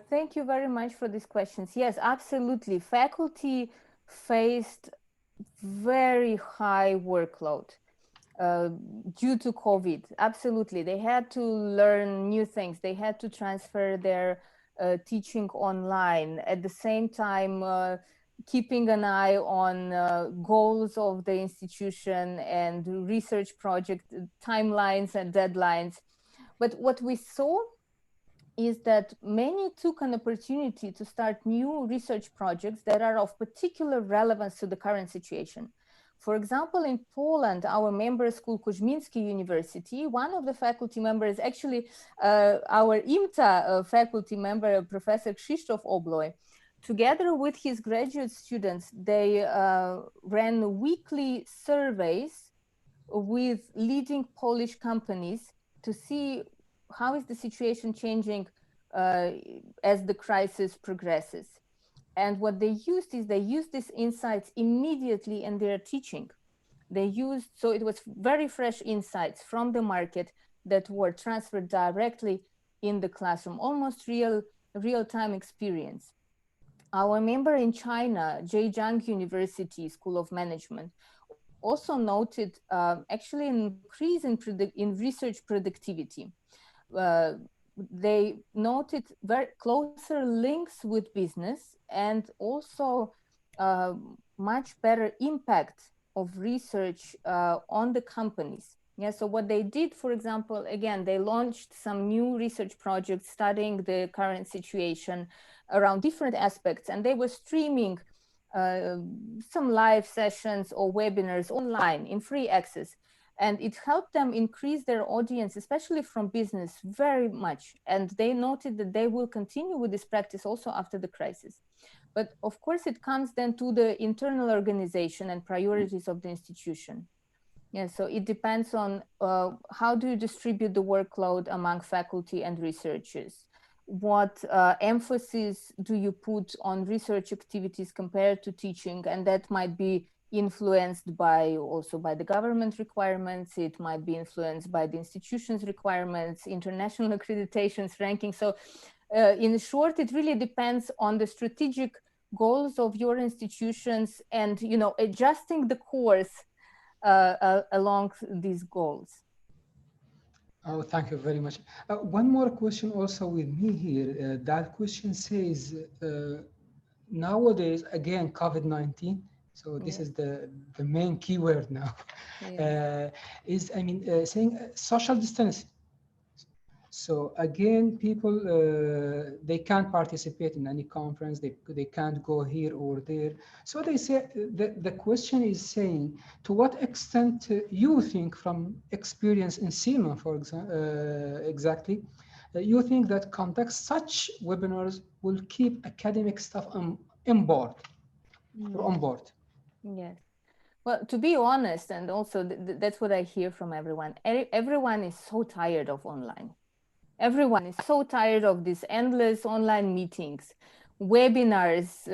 Speaker 3: Thank you very much for these questions. Yes, absolutely. Faculty faced very high workload due to COVID. Absolutely. They had to learn new things. They had to transfer their teaching online. At the same time, keeping an eye on goals of the institution and research project timelines and deadlines. But what we saw is that many took an opportunity to start new research projects that are of particular relevance to the current situation. For example, in Poland, our member school, Kuzmiński University, one of the faculty members, actually our IMTA faculty member, Professor Krzysztof Obloy, together with his graduate students, they ran weekly surveys with leading Polish companies to see how is the situation changing as the crisis progresses. And what they used is they used these insights immediately in their teaching. So it was very fresh insights from the market that were transferred directly in the classroom, almost real-time experience. Our member in China, Zhejiang University School of Management, also noted actually an increase in research productivity. They noted very closer links with business and also much better impact of research on the companies. Yeah, so what they did, for example, again, they launched some new research projects studying the current situation around different aspects, and they were streaming some live sessions or webinars online in free access. And it helped them increase their audience, especially from business, very much. And they noted that they will continue with this practice also after the crisis. But of course, it comes then to the internal organization and priorities of the institution. Yeah, so it depends on how do you distribute the workload among faculty and researchers? What emphasis do you put on research activities compared to teaching? And that might be influenced also by the government requirements. It might be influenced by the institution's requirements, international accreditations, rankings. So in short, it really depends on the strategic goals of your institutions and, adjusting the course along these goals.
Speaker 1: Oh, thank you very much. One more question also with me here. That question says, nowadays, again, COVID-19, so this is the main keyword now, saying social distancing. So again, people, they can't participate in any conference, they can't go here or there. So they say, the question is saying, to what extent you think from experience in CIMA, for example, exactly, you think that conduct such webinars will keep academic staff on board or on board?
Speaker 3: Yes. Well, to be honest, and also that's what I hear from everyone. Everyone is so tired of online. Everyone is so tired of these endless online meetings, webinars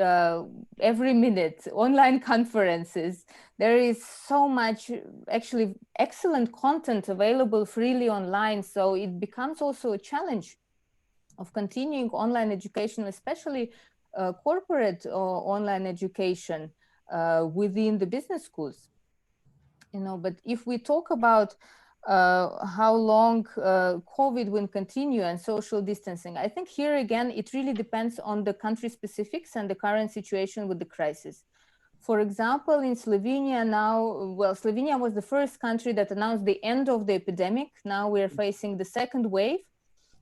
Speaker 3: every minute, online conferences. There is so much actually excellent content available freely online. So it becomes also a challenge of continuing online education, especially corporate online education within the business schools. But if we talk about how long COVID will continue and social distancing. I think here again, it really depends on the country specifics and the current situation with the crisis. For example, in Slovenia now, well, Slovenia was the first country that announced the end of the epidemic. Now we're facing the second wave.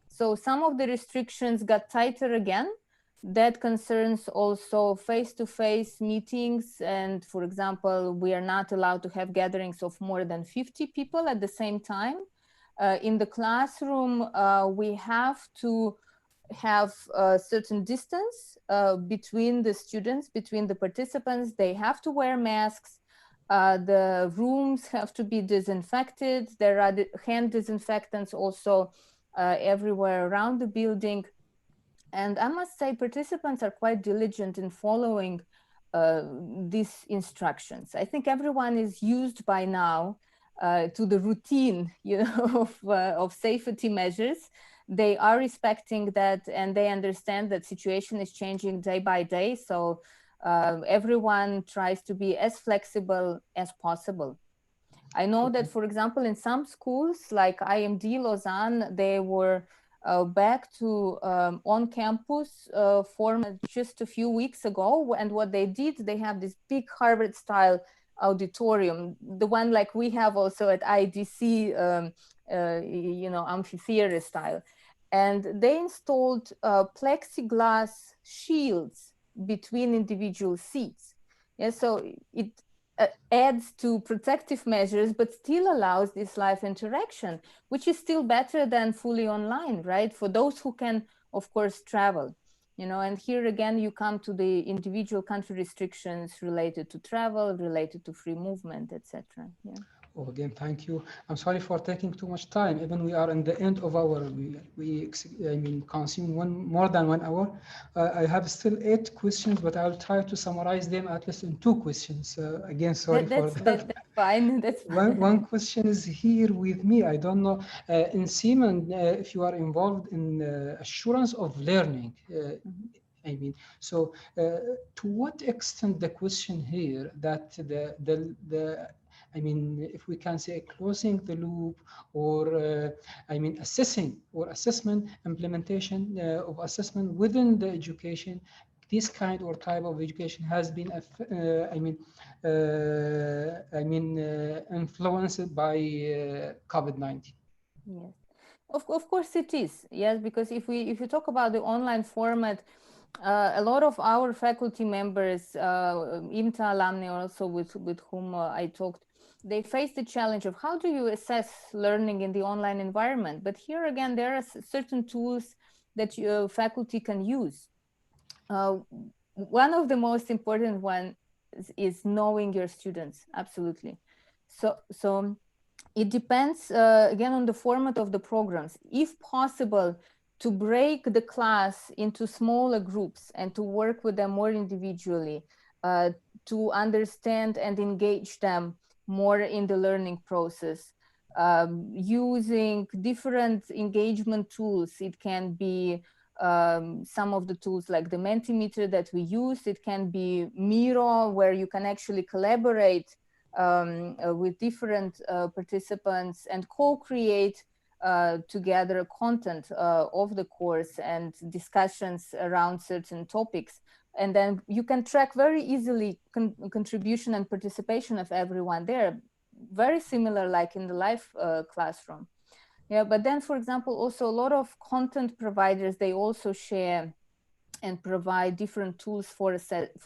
Speaker 3: So some of the restrictions got tighter again. That concerns also face-to-face meetings. And for example, we are not allowed to have gatherings of more than 50 people at the same time. In the classroom, we have to have a certain distance between the students, between the participants. They have to wear masks. The rooms have to be disinfected. There are hand disinfectants also everywhere around the building. And I must say, participants are quite diligent in following these instructions. I think everyone is used by now to the routine, you know, of safety measures. They are respecting that, and they understand that situation is changing day by day. So everyone tries to be as flexible as possible. I know that, for example, in some schools like IMD Lausanne, they were back to on-campus format just a few weeks ago. And what they did, they have this big Harvard-style auditorium, the one like we have also at IDC, you know, amphitheater style. And they installed plexiglass shields between individual seats. Yeah, so it adds to protective measures, but still allows this live interaction, which is still better than fully online, right? For those who can, of course, travel, you know, and here again, you come to the individual country restrictions related to travel, related to free movement, etc. Yeah.
Speaker 1: Oh, again, thank you. I'm sorry for taking too much time. Even we are in the end of our, I mean, consume more than 1 hour. I have still 8 questions, but I'll try to summarize them at least in 2 questions. Again, sorry for that.
Speaker 3: That's fine. That's fine.
Speaker 1: One question is here with me. I don't know, in Siemens, if you are involved in assurance of learning. I mean, so to what extent the question here that I mean, if we can say closing the loop or, I mean, assessing or assessment, implementation of assessment within the education, this kind or type of education has been, influenced by COVID-19.
Speaker 3: Yes, of course it is. Yes, because if you talk about the online format, a lot of our faculty members, IMTA alumni also with whom I talked, they face the challenge of how do you assess learning in the online environment? But here again, there are certain tools that faculty can use. One of the most important ones is knowing your students, absolutely. So it depends, again, on the format of the programs. If possible, to break the class into smaller groups and to work with them more individually, to understand and engage them more in the learning process, using different engagement tools. It can be some of the tools like the Mentimeter that we use. It can be Miro, where you can actually collaborate with different participants and co-create together content of the course and discussions around certain topics. And then you can track very easily contribution and participation of everyone there, very similar like in the live classroom. Yeah, but then, for example, also a lot of content providers, they also share and provide different tools for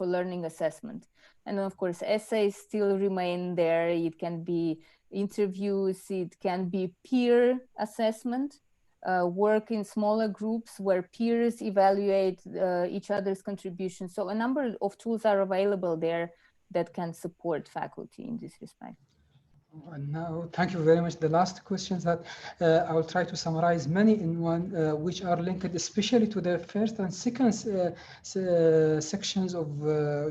Speaker 3: learning assessment. And of course, essays still remain there. It can be interviews, it can be peer assessment, work in smaller groups where peers evaluate each other's contributions. So a number of tools are available there that can support faculty in this respect.
Speaker 1: And now, thank you very much. The last questions that I will try to summarize many in one, which are linked especially to the first and second sections of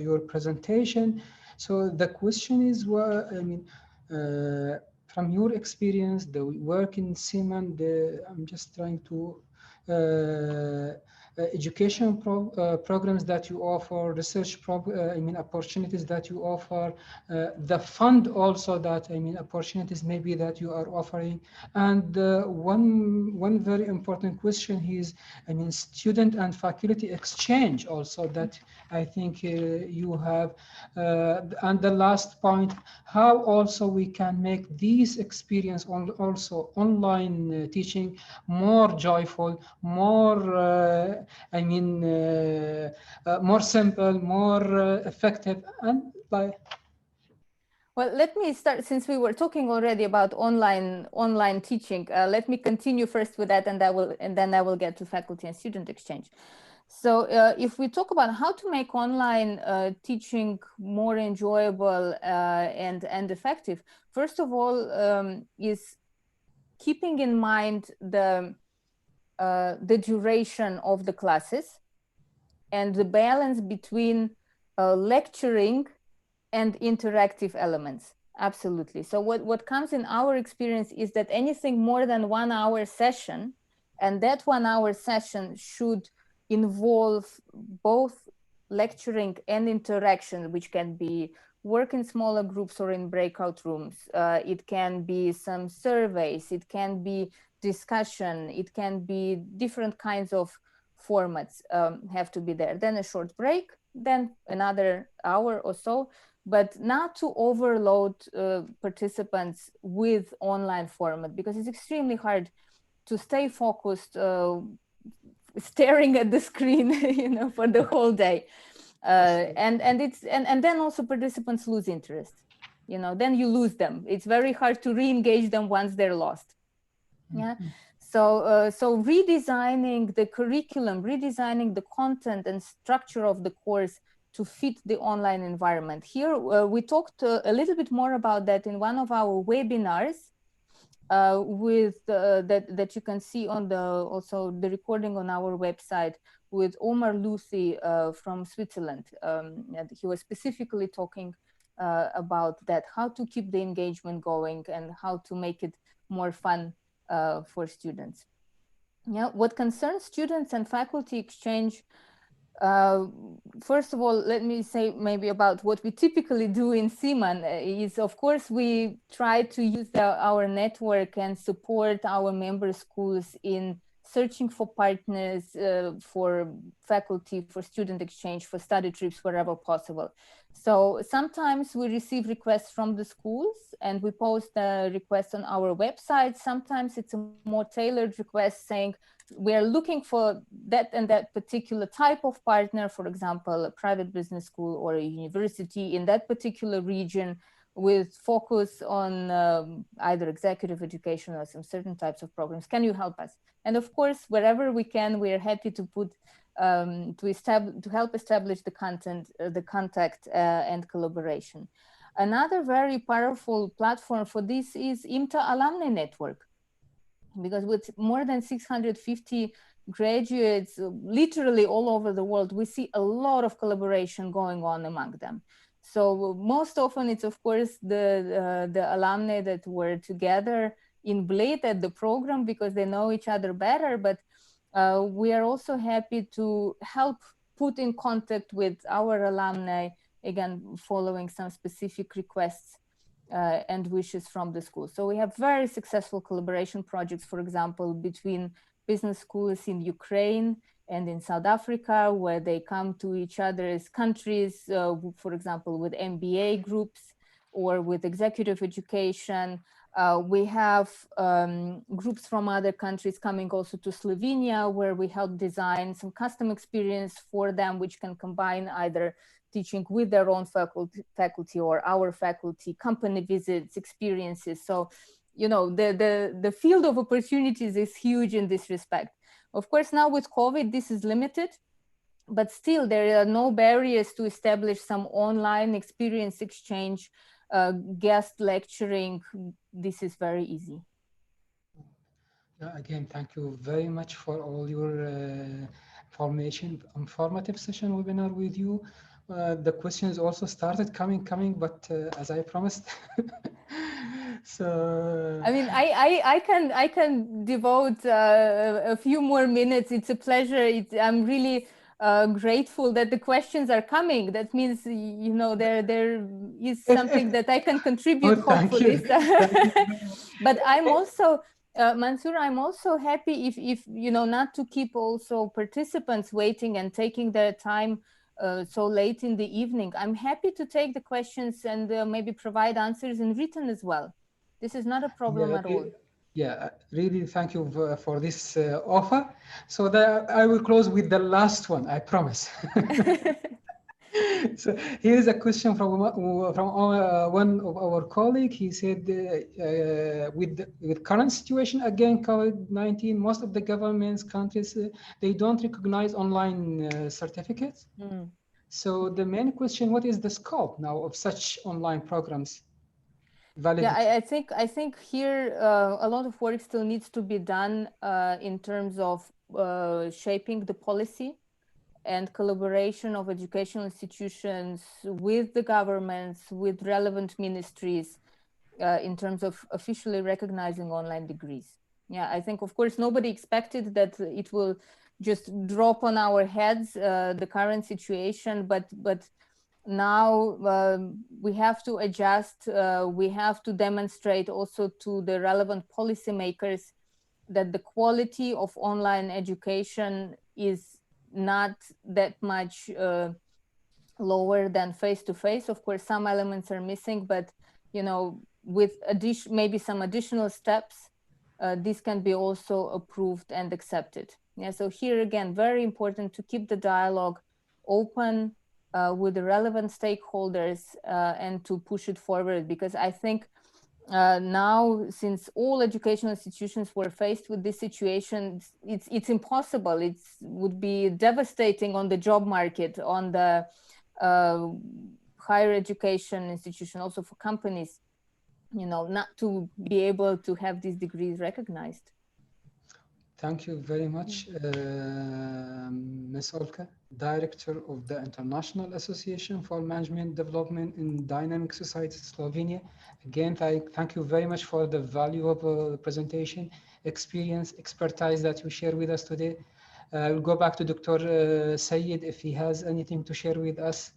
Speaker 1: your presentation. So the question is, from your experience, the work in Siemens, I'm just trying to education programs that you offer, research opportunities that you offer, the fund also that opportunities maybe that you are offering, and one very important question is student and faculty exchange also that I think you have, and the last point, how also we can make these experience also online teaching more joyful, more more simple, more effective, and like.
Speaker 3: Well, let me start, since we were talking already about online teaching. Let me continue first with that, and then I will get to faculty and student exchange. So if we talk about how to make online teaching more enjoyable and effective, first of all, is keeping in mind the duration of the classes and the balance between lecturing and interactive elements. Absolutely. So what comes in our experience is that anything more than 1 hour session, and that 1 hour session should involve both lecturing and interaction, which can be work in smaller groups or in breakout rooms. It can be some surveys, it can be discussion, it can be different kinds of formats have to be there. Then a short break, then another hour or so, but not to overload participants with online format, because it's extremely hard to stay focused staring at the screen for the whole day. And then also participants lose interest. Then you lose them. It's very hard to re-engage them once they're lost. Yeah. So redesigning the curriculum, redesigning the content and structure of the course to fit the online environment. Here, we talked a little bit more about that in one of our webinars that you can see on also the recording on our website with Omar Lucy from Switzerland. He was specifically talking about that, how to keep the engagement going and how to make it more fun for students. Yeah, what concerns students and faculty exchange, first of all, let me say maybe about what we typically do in CIMAN is, of course, we try to use our network and support our member schools in searching for partners for faculty, for student exchange, for study trips wherever possible. So sometimes we receive requests from the schools and we post a request on our website. Sometimes it's a more tailored request saying, we are looking for that and that particular type of partner, for example, a private business school or a university in that particular region with focus on either executive education or some certain types of programs. Can you help us? And of course, wherever we can, we are happy to put to help establish the contact and collaboration. Another very powerful platform for this is IMTA Alumni Network, because with more than 650 graduates literally all over the world, we see a lot of collaboration going on among them. So most often it's, of course, the alumni that were together in Bled at the program because they know each other better, but we are also happy to help put in contact with our alumni, again, following some specific requests and wishes from the school. So we have very successful collaboration projects, for example, between business schools in Ukraine and in South Africa, where they come to each other's countries, for example, with MBA groups or with executive education. We have groups from other countries coming also to Slovenia, where we help design some custom experience for them, which can combine either teaching with their own faculty or our faculty, company visits, experiences. So, the field of opportunities is huge in this respect. Of course, now with COVID, this is limited, but still there are no barriers to establish some online experience exchange, guest lecturing. This is very easy.
Speaker 1: Again, thank you very much for all your informative session webinar with you. The questions also started coming, but as I promised, So
Speaker 3: I mean, I can devote a few more minutes. It's a pleasure. I'm really grateful that the questions are coming. That means, you know, there is something that I can contribute, hopefully.
Speaker 1: Thank you.
Speaker 3: But I'm also, Mansoor, I'm also happy if, you know, not to keep also participants waiting and taking their time so late in the evening. I'm happy to take the questions and maybe provide answers in written as well. This is not a problem at all.
Speaker 1: Yeah, really thank you for this offer. So I will close with the last one, I promise. So here is a question from one of our colleague. He said, with current situation again, COVID-19, most of the governments, countries, they don't recognize online certificates. So the main question, what is the scope now of such online programs? Validity.
Speaker 3: Yeah, I think here a lot of work still needs to be done in terms of shaping the policy and collaboration of educational institutions with the governments, with relevant ministries in terms of officially recognizing online degrees. Yeah, I think, of course, nobody expected that it will just drop on our heads, the current situation, but now we have to adjust, we have to demonstrate also to the relevant policymakers that the quality of online education is not that much lower than face-to-face. Of course, some elements are missing, but you know, with maybe some additional steps, this can be also approved and accepted. Yeah, so here again, very important to keep the dialogue open with the relevant stakeholders and to push it forward, because I think now, since all educational institutions were faced with this situation, it's impossible. It would be devastating on the job market, on the higher education institution, also for companies, you know, not to be able to have these degrees recognized.
Speaker 1: Thank you very much, Ms. Olka, Director of the International Association for Management Development in Dynamic Societies, Slovenia. Again, thank you very much for the valuable presentation, experience, expertise that you share with us today. We'll go back to Dr. Sayed if he has anything to share with us.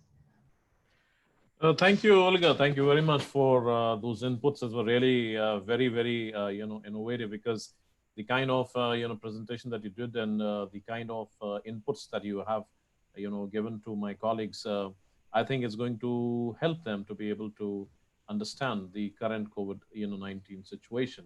Speaker 2: Thank you, Olga. Thank you very much for those inputs. Those were really very, very, you know, innovative, because the kind of, you know, presentation that you did and the kind of inputs that you have, you know, given to my colleagues, I think it's going to help them to be able to understand the current COVID-19 situation.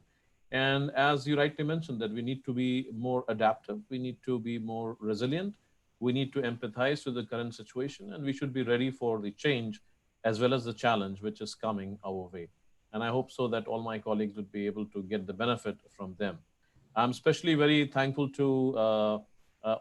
Speaker 2: And as you rightly mentioned, that we need to be more adaptive, we need to be more resilient, we need to empathize with the current situation, and we should be ready for the change as well as the challenge which is coming our way. And I hope so that all my colleagues would be able to get the benefit from them. I'm especially very thankful to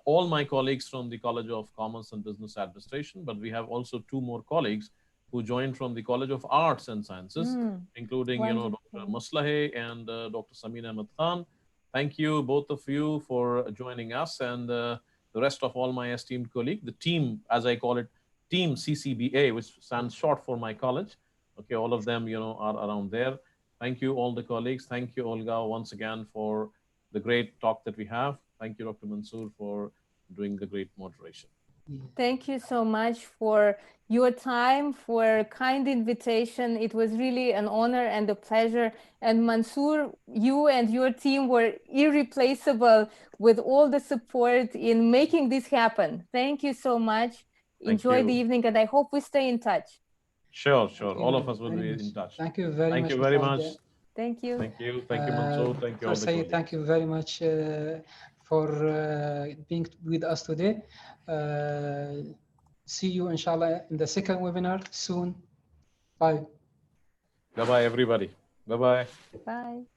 Speaker 2: all my colleagues from the College of Commerce and Business Administration, but we have also two more colleagues who joined from the College of Arts and Sciences, including, you know, Dr. Maslahe and Dr. Samina Ahmed Khan. Thank you, both of you, for joining us, and the rest of all my esteemed colleagues, the team, as I call it, Team CCBA, which stands short for my college. Okay, all of them, you know, are around there. Thank you, all the colleagues. Thank you, Olga, once again for the great talk that we have. Thank you, Dr. Mansoor, for doing the great moderation.
Speaker 3: Thank you so much for your time, for kind invitation. It was really an honor and a pleasure. And Mansoor, you and your team were irreplaceable with all the support in making this happen. Thank you so much. Enjoy the evening, and I hope we stay in touch.
Speaker 2: Sure, sure. All of us will be in touch.
Speaker 1: Thank you very much.
Speaker 2: Thank you very much.
Speaker 3: Thank you.
Speaker 2: Thank you. Thank you, Mansoor. Thank you all the colleagues.
Speaker 1: Thank you very much for being with us today. See you, inshallah, in the second webinar soon. Bye.
Speaker 2: Bye-bye, everybody. Bye-bye.
Speaker 3: Bye.